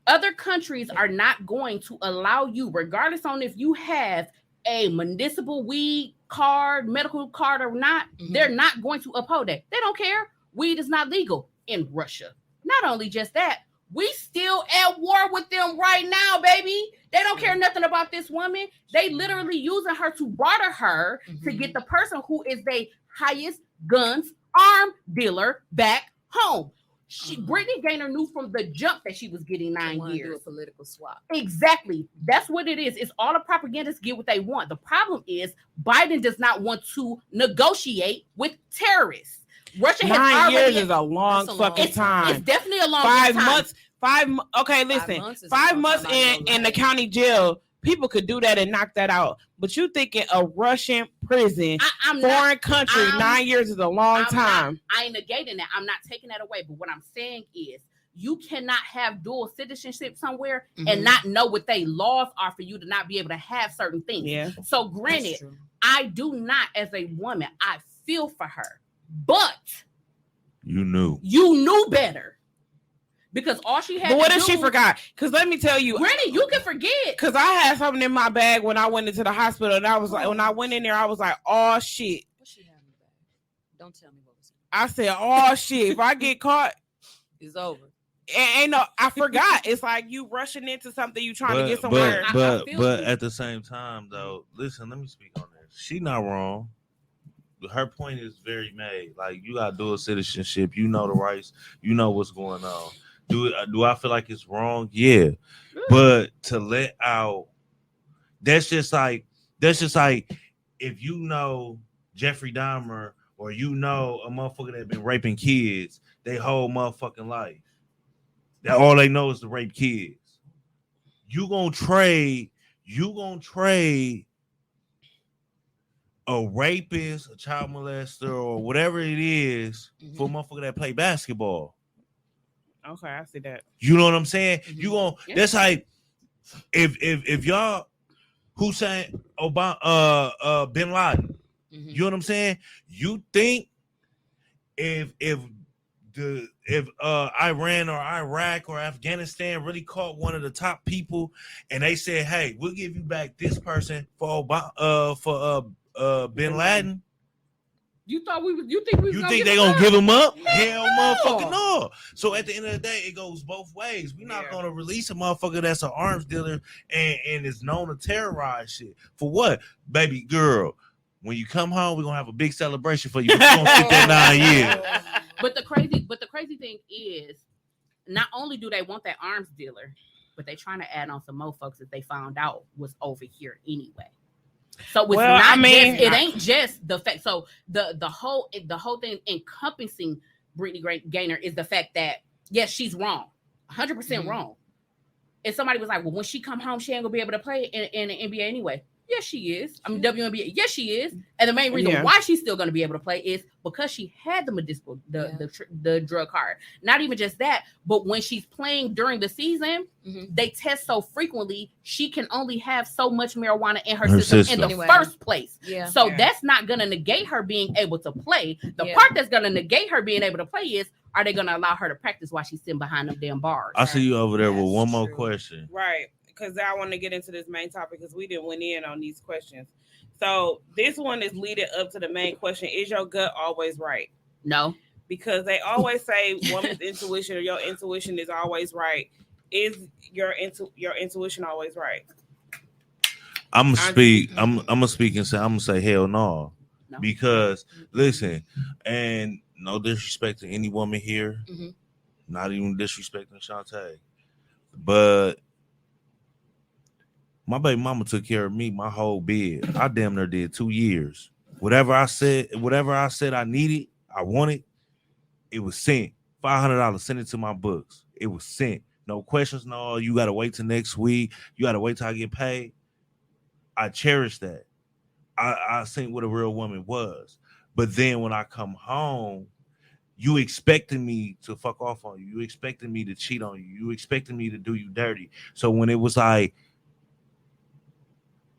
Other countries are not going to allow you, regardless on if you have a municipal weed card, medical card or not, they're not going to uphold that. They don't care. Weed is not legal in Russia. Not only just that, we still at war with them right now, baby. They don't care nothing about this woman. They literally using her to barter her to get the person who is the highest guns arm dealer back home. Brittany Gaynor knew from the jump that she was getting 9 years. Do a political swap. Exactly. That's what it is. It's all the propagandists get what they want. The problem is Biden does not want to negotiate with terrorists. Russia has 9 years is a long fucking time. It's definitely a long 5 time. months. Okay, listen. 5 months in the county jail, people could do that and knock that out. But you thinking a Russian prison, foreign country, 9 years is a long time. I ain't negating that. I'm not taking that away. But what I'm saying is you cannot have dual citizenship somewhere and not know what they laws are for you to not be able to have certain things. Yeah. So granted, I do not, as a woman, I feel for her. But you knew better. Because all she had but what to if she forgot? Because let me tell you, Granny, you can forget. Because I had something in my bag when I went into the hospital, and I was like, when I went in there, I was like, oh shit. What she had in the bag? Don't tell me what was in I said, oh shit. If I get caught, it's over. Ain't no, I forgot. It's like you rushing into something, you trying to get somewhere. But at the same time, though, listen, let me speak on this. She not wrong. Her point is very made. Like, you got dual citizenship. You know the rights. You know what's going on. Do I feel like it's wrong? Yeah. But to let out, that's just like if you know Jeffrey Dahmer or you know a motherfucker that been raping kids they whole motherfucking life. That all they know is to rape kids. You gonna trade a rapist, a child molester, or whatever it is for a motherfucker that play basketball. Okay, I see that. You know what I'm saying? You gonna that's like if y'all Hussein Obama Bin Laden, you know what I'm saying? You think if Iran or Iraq or Afghanistan really caught one of the top people and they said, hey, we'll give you back this person for Bin Laden. You think they gonna give him up? Hell motherfucking no. So at the end of the day, it goes both ways. We're not gonna release a motherfucker that's an arms dealer and is known to terrorize shit. For what? Baby girl, when you come home, we're gonna have a big celebration for you. We're gonna get that 9 years. But the crazy thing is, not only do they want that arms dealer, but they trying to add on some more folks that they found out was over here anyway. So it's it ain't just the fact. So the whole thing encompassing Brittany Gaynor is the fact that yes, she's wrong, 100% wrong. And somebody was like, well, when she come home, she ain't gonna be able to play in the NBA anyway. Yes, she is. I mean, WNBA. Yes, she is. And the main reason why she's still going to be able to play is because she had the medicinal, the drug card. Not even just that, but when she's playing during the season, they test so frequently, she can only have so much marijuana in her system in the first place. Yeah. So that's not going to negate her being able to play. The part that's going to negate her being able to play is, are they going to allow her to practice while she's sitting behind them damn bars? I see you over there with one more question. Right. Because I want to get into this main topic because we didn't went in on these questions. So this one is leading up to the main question. Is your gut always right? No. Because they always say woman's intuition or your intuition is always right. Is your intuition always right? I'm gonna speak and say I'm gonna say hell no. Because listen, and no disrespect to any woman here, not even disrespecting Shantae. But my baby mama took care of me my whole bid. I damn near did 2 years. Whatever I said I needed, I wanted, it was sent. $500, send it to my books. It was sent. No questions, no, you gotta wait till next week. You gotta wait till I get paid. I cherish that. I seen what a real woman was. But then when I come home, you expecting me to fuck off on you. You expecting me to cheat on you. You expecting me to do you dirty. So when it was like,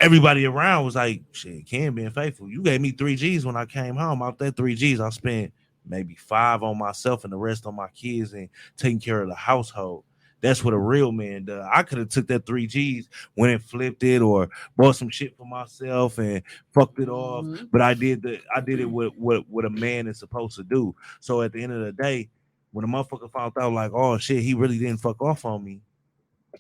everybody around was like, shit, Ken being faithful. You gave me 3 G's when I came home. Out that 3 G's, I spent maybe 5 on myself and the rest on my kids and taking care of the household. That's what a real man does. I could have took that 3 G's, went and flipped it, or bought some shit for myself and fucked it off. But I did it with what a man is supposed to do. So at the end of the day, when a motherfucker found out like, oh shit, he really didn't fuck off on me.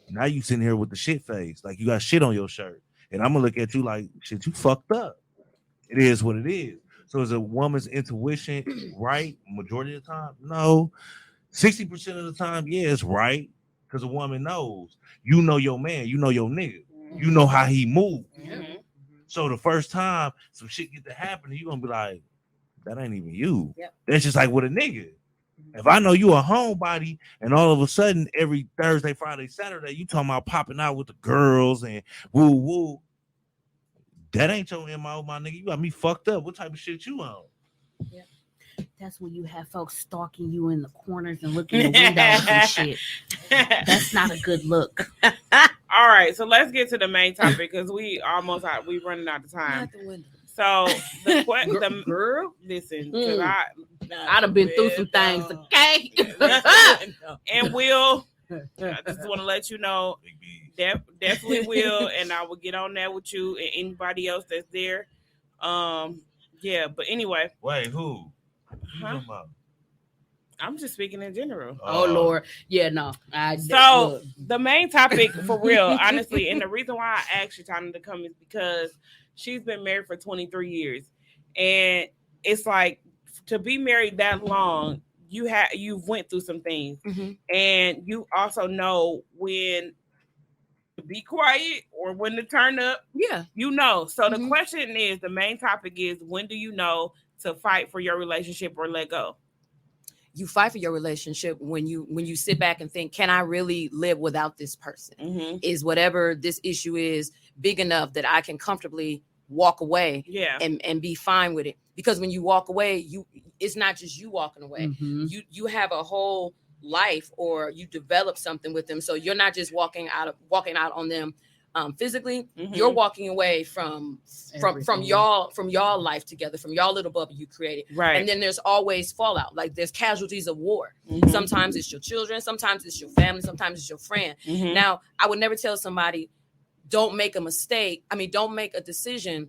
Now you sitting here with the shit face, like you got shit on your shirt, and I'm gonna look at you like, shit, you fucked up. It is what it is. So is a woman's intuition right majority of the time? No. 60% of the time, yeah, it's right. Because a woman knows. You know your man. You know your nigga. You know how he moves. Mm-hmm. So the first time some shit get to happen, you're going to be like, that ain't even you. Yep. That's just like with a nigga. If I know you a homebody and all of a sudden every Thursday, Friday, Saturday, you talking about popping out with the girls and woo, that ain't your MO, my nigga. You got me fucked up. What type of shit you on? Yeah. That's when you have folks stalking you in the corners and looking in the windows and shit. That's not a good look. All right, so let's get to the main topic because we running out of time. So the girl, listen, because I'd have been through some things, okay? And I just want to let you know, definitely will, and I will get on that with you and anybody else that's there. Yeah, but anyway. Wait, who? Huh? I'm just speaking in general. Oh Lord, yeah, no. The main topic for real, honestly, and the reason why I asked you, Tana, to come is because she's been married for 23 years, and it's like to be married that long, you've went through some things, and you also know when to be quiet or when to turn up. Yeah, you know. So the question is, the main topic is, when do you know to fight for your relationship or let go? You fight for your relationship when you sit back and think, can I really live without this person? Is whatever this issue is big enough that I can comfortably walk away and be fine with it? Because when you walk away, it's not just you walking away. You have a whole life, or you develop something with them. So you're not just walking out on them physically. You're walking away from y'all life together, from y'all little bubble you created. Right. And then there's always fallout. Like there's casualties of war. Sometimes it's your children, sometimes it's your family, sometimes it's your friend. Now, I would never tell somebody, don't make a mistake. I mean, don't make a decision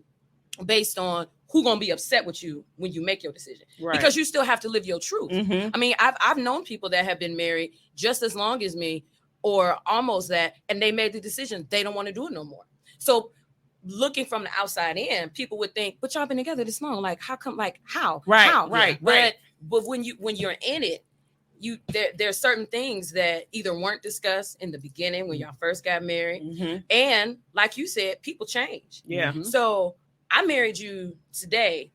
based on who's gonna be upset with you when you make your decision, because you still have to live your truth. I mean, I've known people that have been married just as long as me, or almost that, and they made the decision they don't want to do it no more. So looking from the outside in, people would think, but y'all been together this long, like how come, like how? Right. But when you're in it, there are certain things that either weren't discussed in the beginning when y'all first got married, and like you said, people change. So I married you today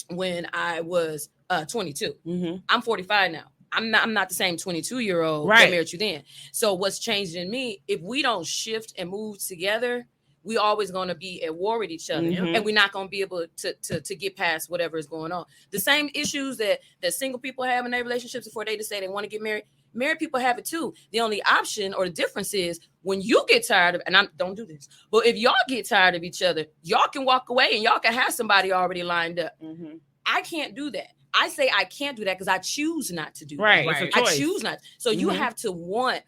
when I was 22. I'm 45 now. I'm not the same 22-year-old that married you then. So what's changed in me, if we don't shift and move together, we always going to be at war with each other, and we're not going to be able to get past whatever is going on. The same issues that single people have in their relationships before they decide they want to get married, married people have it too. The only option or the difference is when you get tired of, and I don't do this, but if y'all get tired of each other, y'all can walk away and y'all can have somebody already lined up. I can't do that. I say I can't do that because I choose not to do that. Right. I choose not. So you have to want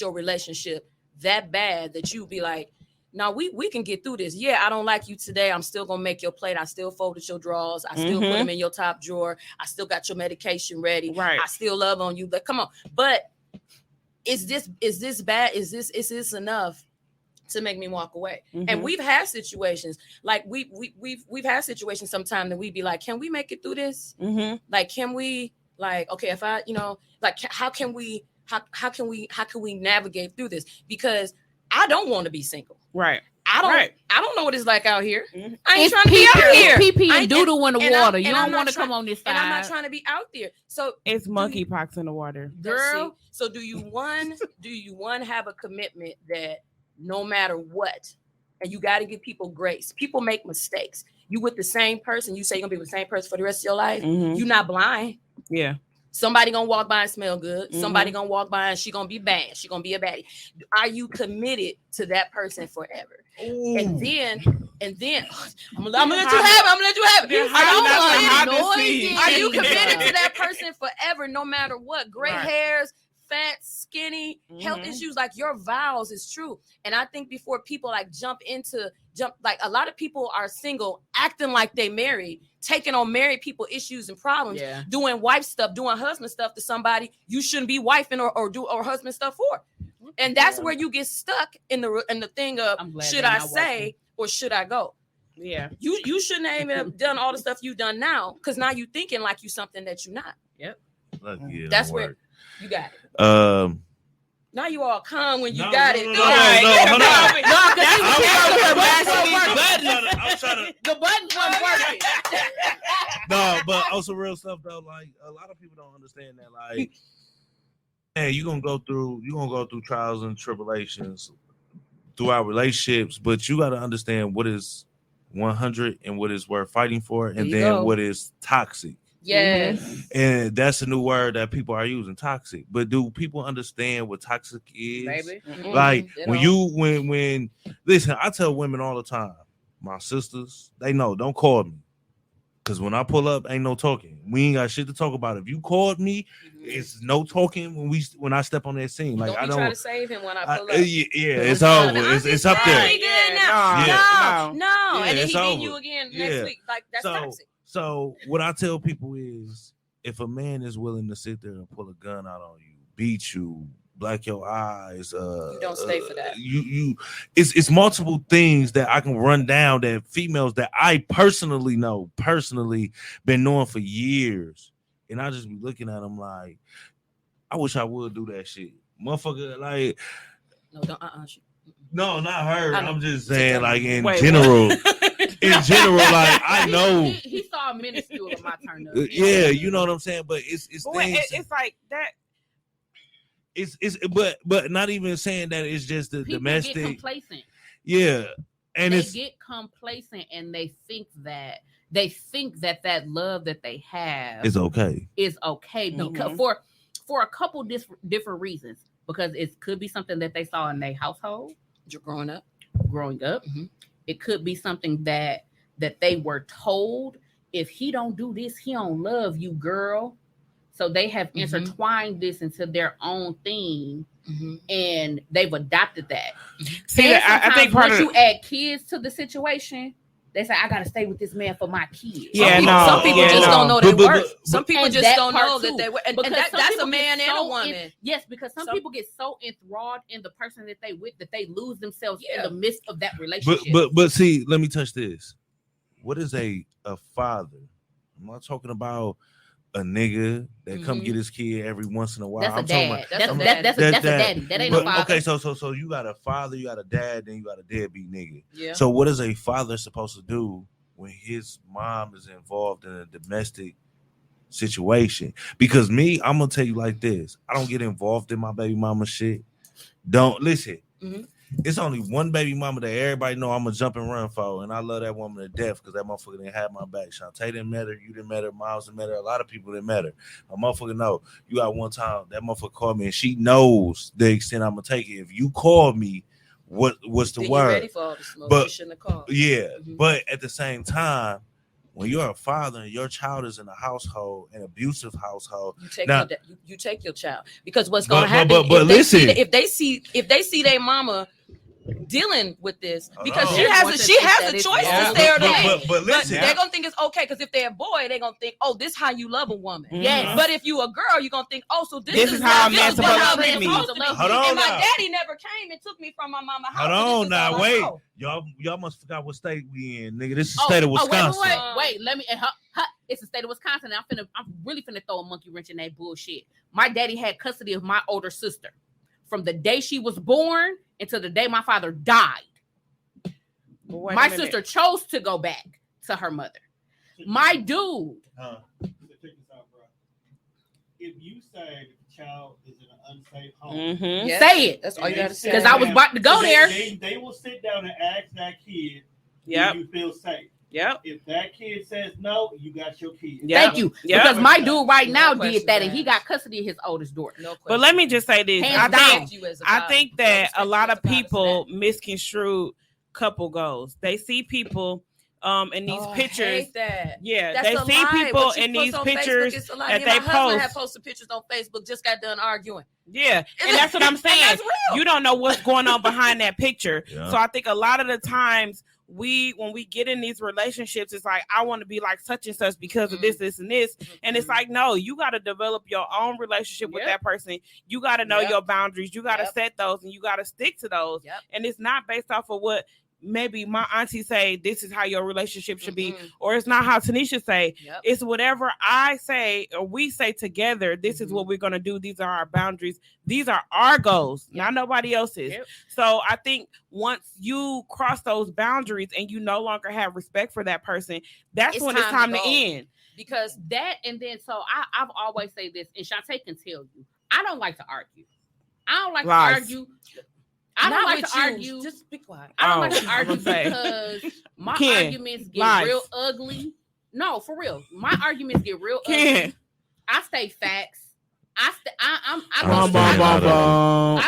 your relationship that bad that you be like, no, we can get through this. Yeah, I don't like you today. I'm still gonna make your plate. I still folded your drawers. I still put them in your top drawer. I still got your medication ready. Right. I still love on you. But come on. But is this bad? Is this enough to make me walk away? And we've had situations like we've had situations sometimes that we'd be like, can we make it through this? Like, can we, like, okay, if I, like, how can we how can we navigate through this? Because I don't want to be single. Right. I don't know what it's like out here. Mm-hmm. I ain't trying to be out here. PP and doodle in the water. You don't want to come on this side. And I'm not trying to be out there. So it's monkeypox in the water, girl. So do you have a commitment that no matter what, and you got to give people grace. People make mistakes. You with the same person. You say you're gonna be with the same person for the rest of your life. Mm-hmm. You're not blind. Yeah. Somebody gonna walk by and smell good. Mm-hmm. Somebody gonna walk by and she gonna be bad. She gonna be a baddie. Are you committed to that person forever? Ooh. And then I'm gonna let you have it. Are you committed to that person forever, no matter what? Gray hairs, fat, skinny, health issues, like your vows is true. And I think before people like jump, like a lot of people are single, acting like they married, taking on married people issues and problems, doing wife stuff, doing husband stuff to somebody you shouldn't be wifing or husband stuff for. And that's where you get stuck in the thing of should I say or should I go? Yeah. You shouldn't have even done all the stuff you've done now, because now you thinking like you something that you're not. Yep. That's where you got it. Now you all calm when you got it. The button wasn't working. No, but also real stuff though. Like a lot of people don't understand that. Like, hey, you're gonna go through trials and tribulations throughout relationships, but you got to understand what is 100 and what is worth fighting for, and then what is toxic. Yes. And that's a new word that people are using, toxic. But do people understand what toxic is? Baby. Like when listen, I tell women all the time, my sisters, they know, don't call me. Cause when I pull up, ain't no talking. We ain't got shit to talk about. If you called me, it's no talking when I step on that scene. Like I don't try to save him when I pull up. It's over. It's up there. No. And then he getting you again next week. Like that's toxic. So what I tell people is, if a man is willing to sit there and pull a gun out on you, beat you, black your eyes, you don't stay for that. It's multiple things that I can run down that females that I personally been knowing for years, and I just be looking at them like, I wish I would do that shit, motherfucker. Like, no, don't No, not her. I'm just saying, like in general. In general, like I know he saw a minuscule of my turn up. Yeah, you know what I'm saying. But it's things. It's like that. It's but not even saying that it's just the people domestic. Get complacent. Yeah, and they get complacent and they think that that love that they have is okay. Mm-hmm. For a couple different reasons, because it could be something that they saw in their household. Growing up. Mm-hmm. It could be something that they were told, if he don't do this, he don't love you, girl. So they have intertwined this into their own thing, and they've adopted that. See, I think once you add kids to the situation, they say, I gotta stay with this man for my kids. Some people just don't know their worth. Some people just don't know that they work. And that's a man and a woman. Yes, because some people get so enthralled in the person that they with that they lose themselves in the midst of that relationship. But see, let me touch this. What is a father? I'm not talking about a nigga that come get his kid every once in a while. That's a dad. That's a daddy. That ain't a father. Okay, so you got a father, you got a dad, then you got a deadbeat nigga. Yeah. So what is a father supposed to do when his mom is involved in a domestic situation? Because me, I'm gonna tell you like this: I don't get involved in my baby mama shit. Don't listen. It's only one baby mama that everybody know I'm gonna jump and run for, and I love that woman to death because that motherfucker didn't have my back. Shantae didn't matter, you didn't matter, Miles didn't matter, a lot of people didn't matter. A motherfucker know. You got one time that motherfucker called me, and she knows the extent I'm gonna take it. If you call me, what's the word? Ready for all the smoke. You shouldn't have called. Yeah, but at the same time, when you're a father and your child is in a household, an abusive household, you take your child, because what's gonna happen? But listen, if they see their mama dealing with this Hold because on. she has a choice to stay or not. But listen, they're gonna think it's okay because if they're a boy, they're gonna think, oh, this how you love a woman. Yes. But if you a girl, you're gonna think, oh, so this is how a this man's is supposed how to a treat man's me. supposed to be. Hold on And my now. daddy never came and took me from my mama house. hold So on this is now, all I wait. know. Y'all must forgot what state we in, nigga. This is the state of wait, Wisconsin. wait. Let me. It's the state of Wisconsin. And I'm really finna throw a monkey wrench in that bullshit. My daddy had custody of my older sister from the day she was born until the day my father died. My sister chose to go back to her mother. My dude. If you say the child is in an unsafe home, Yes. Say it. That's all you gotta say. Because I was about to go there. They will sit down and ask that kid, Yep. do you feel safe? Yep. If that kid says no, you got your kid. Yep. Thank you. Yep. Because my dude right No now questions did that, and he asked. got custody of his oldest daughter. No But let me just say this. Hands I down. think that a lot of people misconstrue couple goals. They see people in these pictures. Yeah, That's they a see lie. people What you in post these on pictures Facebook is a lie. that Me and they my husband post. have posted pictures on Facebook. Just got done arguing. Yeah, and that's what I'm saying. And that's real. You don't know what's going on behind that picture. Yeah. So I think a lot of the times when we get in these relationships, it's like, I want to be like such and such because of this, and this. And it's like, no, you got to develop your own relationship with that person. You got to know your boundaries. You got to set those, and you got to stick to those. And it's not based off of what maybe my auntie say, this is how your relationship should be, or it's not how Tanisha say. It's whatever I say or we say together. This is what we're going to do. These are our boundaries. These are our goals, not nobody else's. So I think once you cross those boundaries and you no longer have respect for that person, that's when it's time to end. Because that, and then so I've always say this, and Shantae can tell you, I don't like to argue. I don't like to argue. I don't like to argue. Just be quiet. I don't like to argue because my arguments get real ugly. No, for real. My arguments get real ugly. I stay facts. I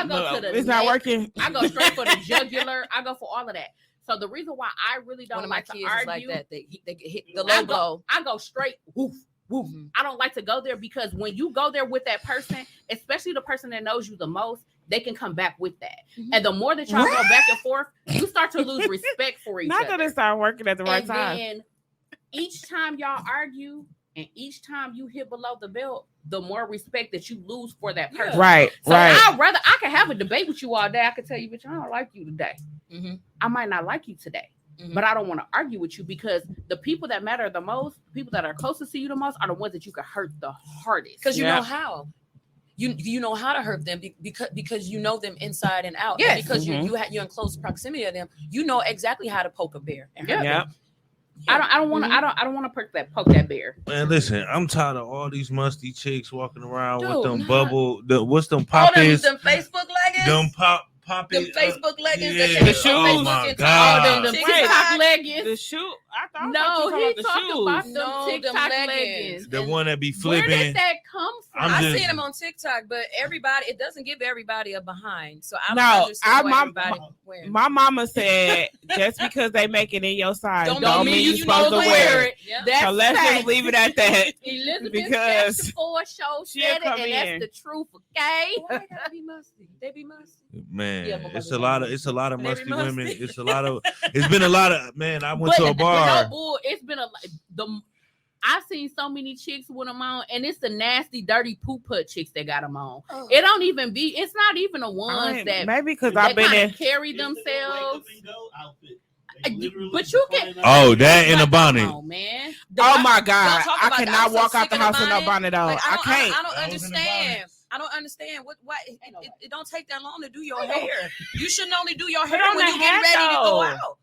go to the it's not working. I go straight for the jugular. I go for all of that. So the reason why I really don't like to argue, like that, they hit the logo. I go straight woof. I don't like to go there because when you go there with that person, especially the person that knows you the most, they can come back with that. And the more that y'all go back and forth, you start to lose respect for each other. Not that it started working at the right time. And each time y'all argue and each time you hit below the belt, the more respect that you lose for that person. Right. So I can have a debate with you all day. I can tell you, bitch, I don't like you today. I might not like you today. But I don't want to argue with you because the people that matter the most, people that are closest to you the most, are the ones that you can hurt the hardest. Because you know how. You know how to hurt them because you know them inside and out. Yes. And because you're in close proximity of them, you know exactly how to poke a bear. And hurt them. I don't want to poke that bear. Man, listen, I'm tired of all these musty chicks walking around with them what's them poppies? Them Facebook leggings. Them Them Facebook leggings. Yeah. The shoes. Oh my God. The TikTok leggings. The shoe. I thought No, he the talked shoes. about them No, them TikTok leggings. leggings. The one that be Where flipping. did that come from? I seen them on TikTok, but it doesn't give everybody a behind. So I don't No, understand why everybody wearing. My mama said just because they make it in your size don't mean you're supposed to know wear it. Yeah. That's So let's fact. just leave it at that. Elizabeth because show she'll said it, come and in. that's the truth, okay? Why they gotta be musty? They be musty. Man, Yeah, my it's mother a lot of They musty be musty. women. It's been a lot of man. I went to a bar. No bull. It's been I've seen so many chicks with them on, and it's the nasty, dirty poop put chicks that got them on. Oh. It don't even be. It's not even the ones that maybe because that I've been kinda in. carry It's the themselves. wake up and go outfit. But you can. Oh, that in a Come bonnet. on, man. Oh my God! talk I about that. cannot I'm so walk out sick the of the house with no bonnet. bonnet on. Like, I can't. I don't I was in the understand. bonnet. I don't understand why it don't take that long to do your I know. hair. You shouldn't only do your Put hair on when the you get hat, ready to go though. out.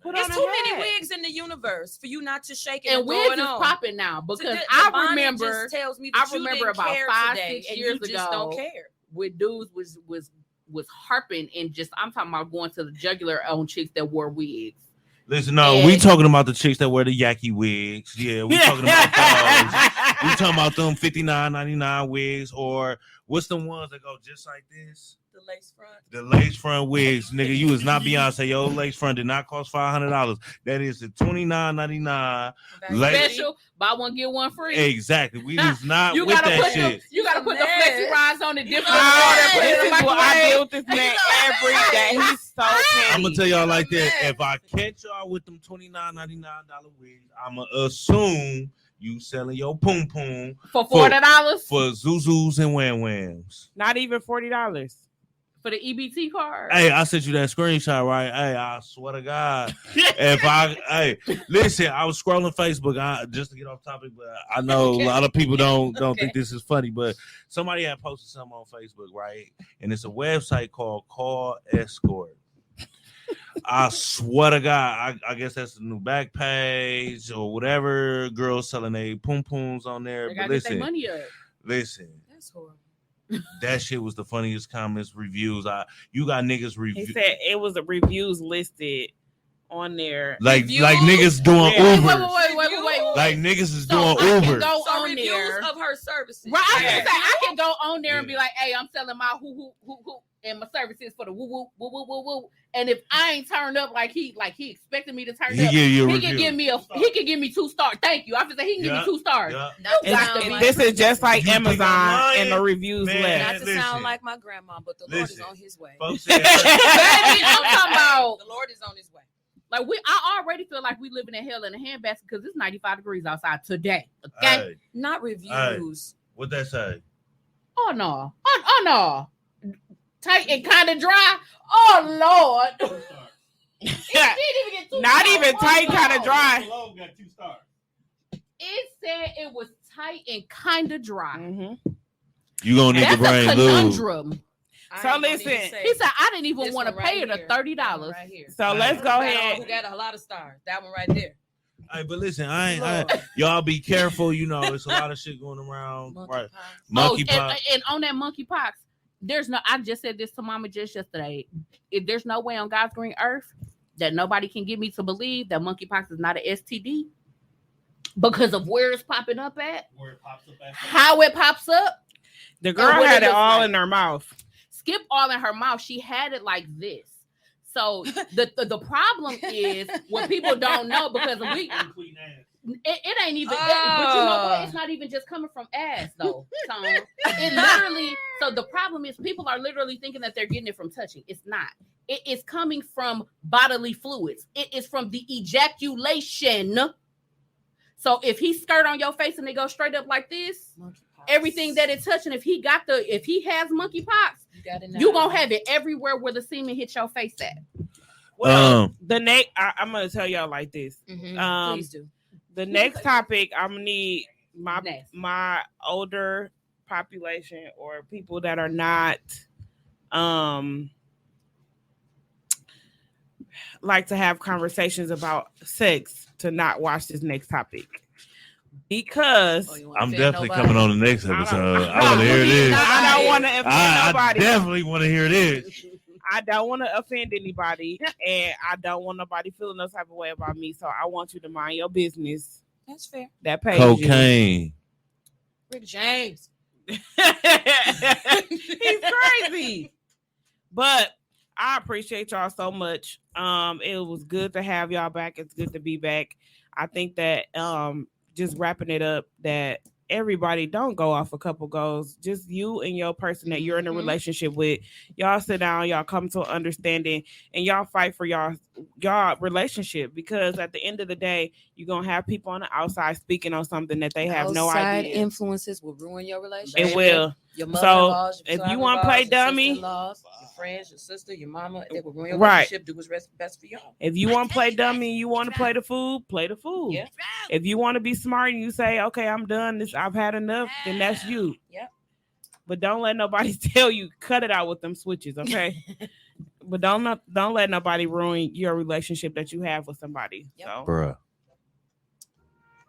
Put There's on too a many hat. wigs in the universe for you not to shake it And and wigs throw is it on. popping now because The I bonnet remember just tells me I that you remember didn't about care 5-6 today, and years you just don't ago. care. with dudes was harping and just I'm talking about going to the jugular on chicks that wore wigs. Listen, no, we talking about the chicks that wear the Yaki wigs. Yeah, we talking about those. We talking about them $59.99 wigs, or what's the ones that go just like this? The lace front. The lace front wigs, nigga. You is not Beyonce. Your lace front did not cost $500. That is the $29.99. Special, buy one get one free. Exactly. We was not You with gotta that put shit. you gotta put the Yes. flexi rides on it different. This is what I deal with this man every day. He's so petty. I'm gonna tell y'all like this. If I catch y'all with them $29.99 wigs, I'ma assume you selling your poom poom for $40 for Zuzus and Wham Whams. Not even $40. for the EBT card. Hey, I sent you that screenshot, right? Hey, I swear to God. Listen, I was scrolling Facebook just to get off topic, but I know a lot of people don't think this is funny, but somebody had posted something on Facebook, right? And it's a website called Call Escort. I swear to God, I guess that's the new back page or whatever. Girls selling their poom pooms on there. They But gotta get their listen, money up. That's horrible. that shit was the funniest comments, reviews. You got niggas He review said it was the reviews listed on there. like Reviews? niggas doing Yeah. Ubers. Wait. Like niggas is So doing I can Ubers. go So on reviews there. of her services. Right, I was Yeah. gonna say I can go on there and Yeah. be like, "Hey, I'm selling my who and my services for the woo woo." And if I ain't turned up like he expected me to turn He up, give you a he review. can give me 2 stars. Thank you. I have to say he can give Yeah. me 2 stars. Yeah. Not to It's- sound it's- like, This is just like You think I'm Amazon lying? and the reviews Man. left. not to Listen. sound like my grandma, but the Lord is Listen. on his way. Folks said, Baby, I'm talking about The Lord is on his way. like I already feel like we living in hell in a handbasket because it's 95 degrees outside today. Okay. hey, Not reviews. what that say? Oh no. Oh no. Tight and kind of dry. Oh Lord. It didn't even get 2 Not stars. even tight, Oh, kinda no. dry. Alone got 2 stars. It said it was tight and kind of dry. Mhm. You gonna need That's to bring a lube. conundrum. I So ain't gonna listen, even say He said I didn't even this want to one pay her right the here. $30. That one right here. So let's go That ahead. one who got a lot of stars. That one right there. Hey, but listen, I Lord. y'all be careful. You know, it's a lot of shit going around. Right, Monkeypox. monkeypox. and on that monkeypox, there's no. I just said this to Mama just yesterday. There's no way on God's green earth that nobody can get me to believe that monkeypox is not an STD because of where it's popping up at, Where it pops up at. how it pops up. The girl what it had it looks all like. in her mouth. Skip all in her mouth. She had it like this. So the problem is what people don't know because Clean ass. it ain't even. But you know what? It's not even just coming from ass though. Tom. It literally. So the problem is people are literally thinking that they're getting it from touching. It's not. It is coming from bodily fluids. It is from the ejaculation. So if he skirt on your face and they go straight up like this, everything that it's touching, if he has monkeypox, you gonna have it everywhere where the semen hits your face at. Well, I'm gonna tell y'all like this. Mhm. Please do. The next topic, I'm gonna need Next. my older population or people that are not like to have conversations about sex to not watch this next topic because Oh, you wanna I'm offend definitely nobody? coming on the next episode. I want to hear this. I don't want to offend I nobody. definitely want to hear this. I don't want to offend anybody, and I don't want nobody feeling no type of way about me. So I want you to mind your business. That's fair. That pays Cocaine. Rick James. you. He's crazy. But I appreciate y'all so much. It was good to have y'all back. It's good to be back. I think that just wrapping it up, that everybody don't go off a couple goals. Just you and your person that you're in a relationship with. Y'all sit down, y'all come to an understanding, and y'all fight for y'all relationship, because at the end of the day, you're gonna have people on the outside speaking on something that they have no Outside idea. influences will ruin your relationship. It will. Your So, mother-in-laws, your if you wanna play father-in-laws, your dummy- sister-in-laws, your friends, your sister, your mama, they will ruin your Right. relationship. Do what's best for y'all. If you want to play dummy and you want to play the fool, play the fool. Yeah. If you want to be smart and you say, okay, I'm done, this I've had enough, then that's you. Yep. But don't let nobody tell you, cut it out with them switches, okay? But don't let nobody ruin your relationship that you have with somebody. Yep. So Bruh.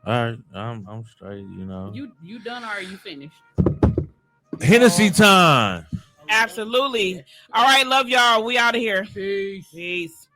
All right, I'm straight, you know. You done or are you finished? Hennessy time. absolutely. All right, love y'all. We out of here. Peace. Peace.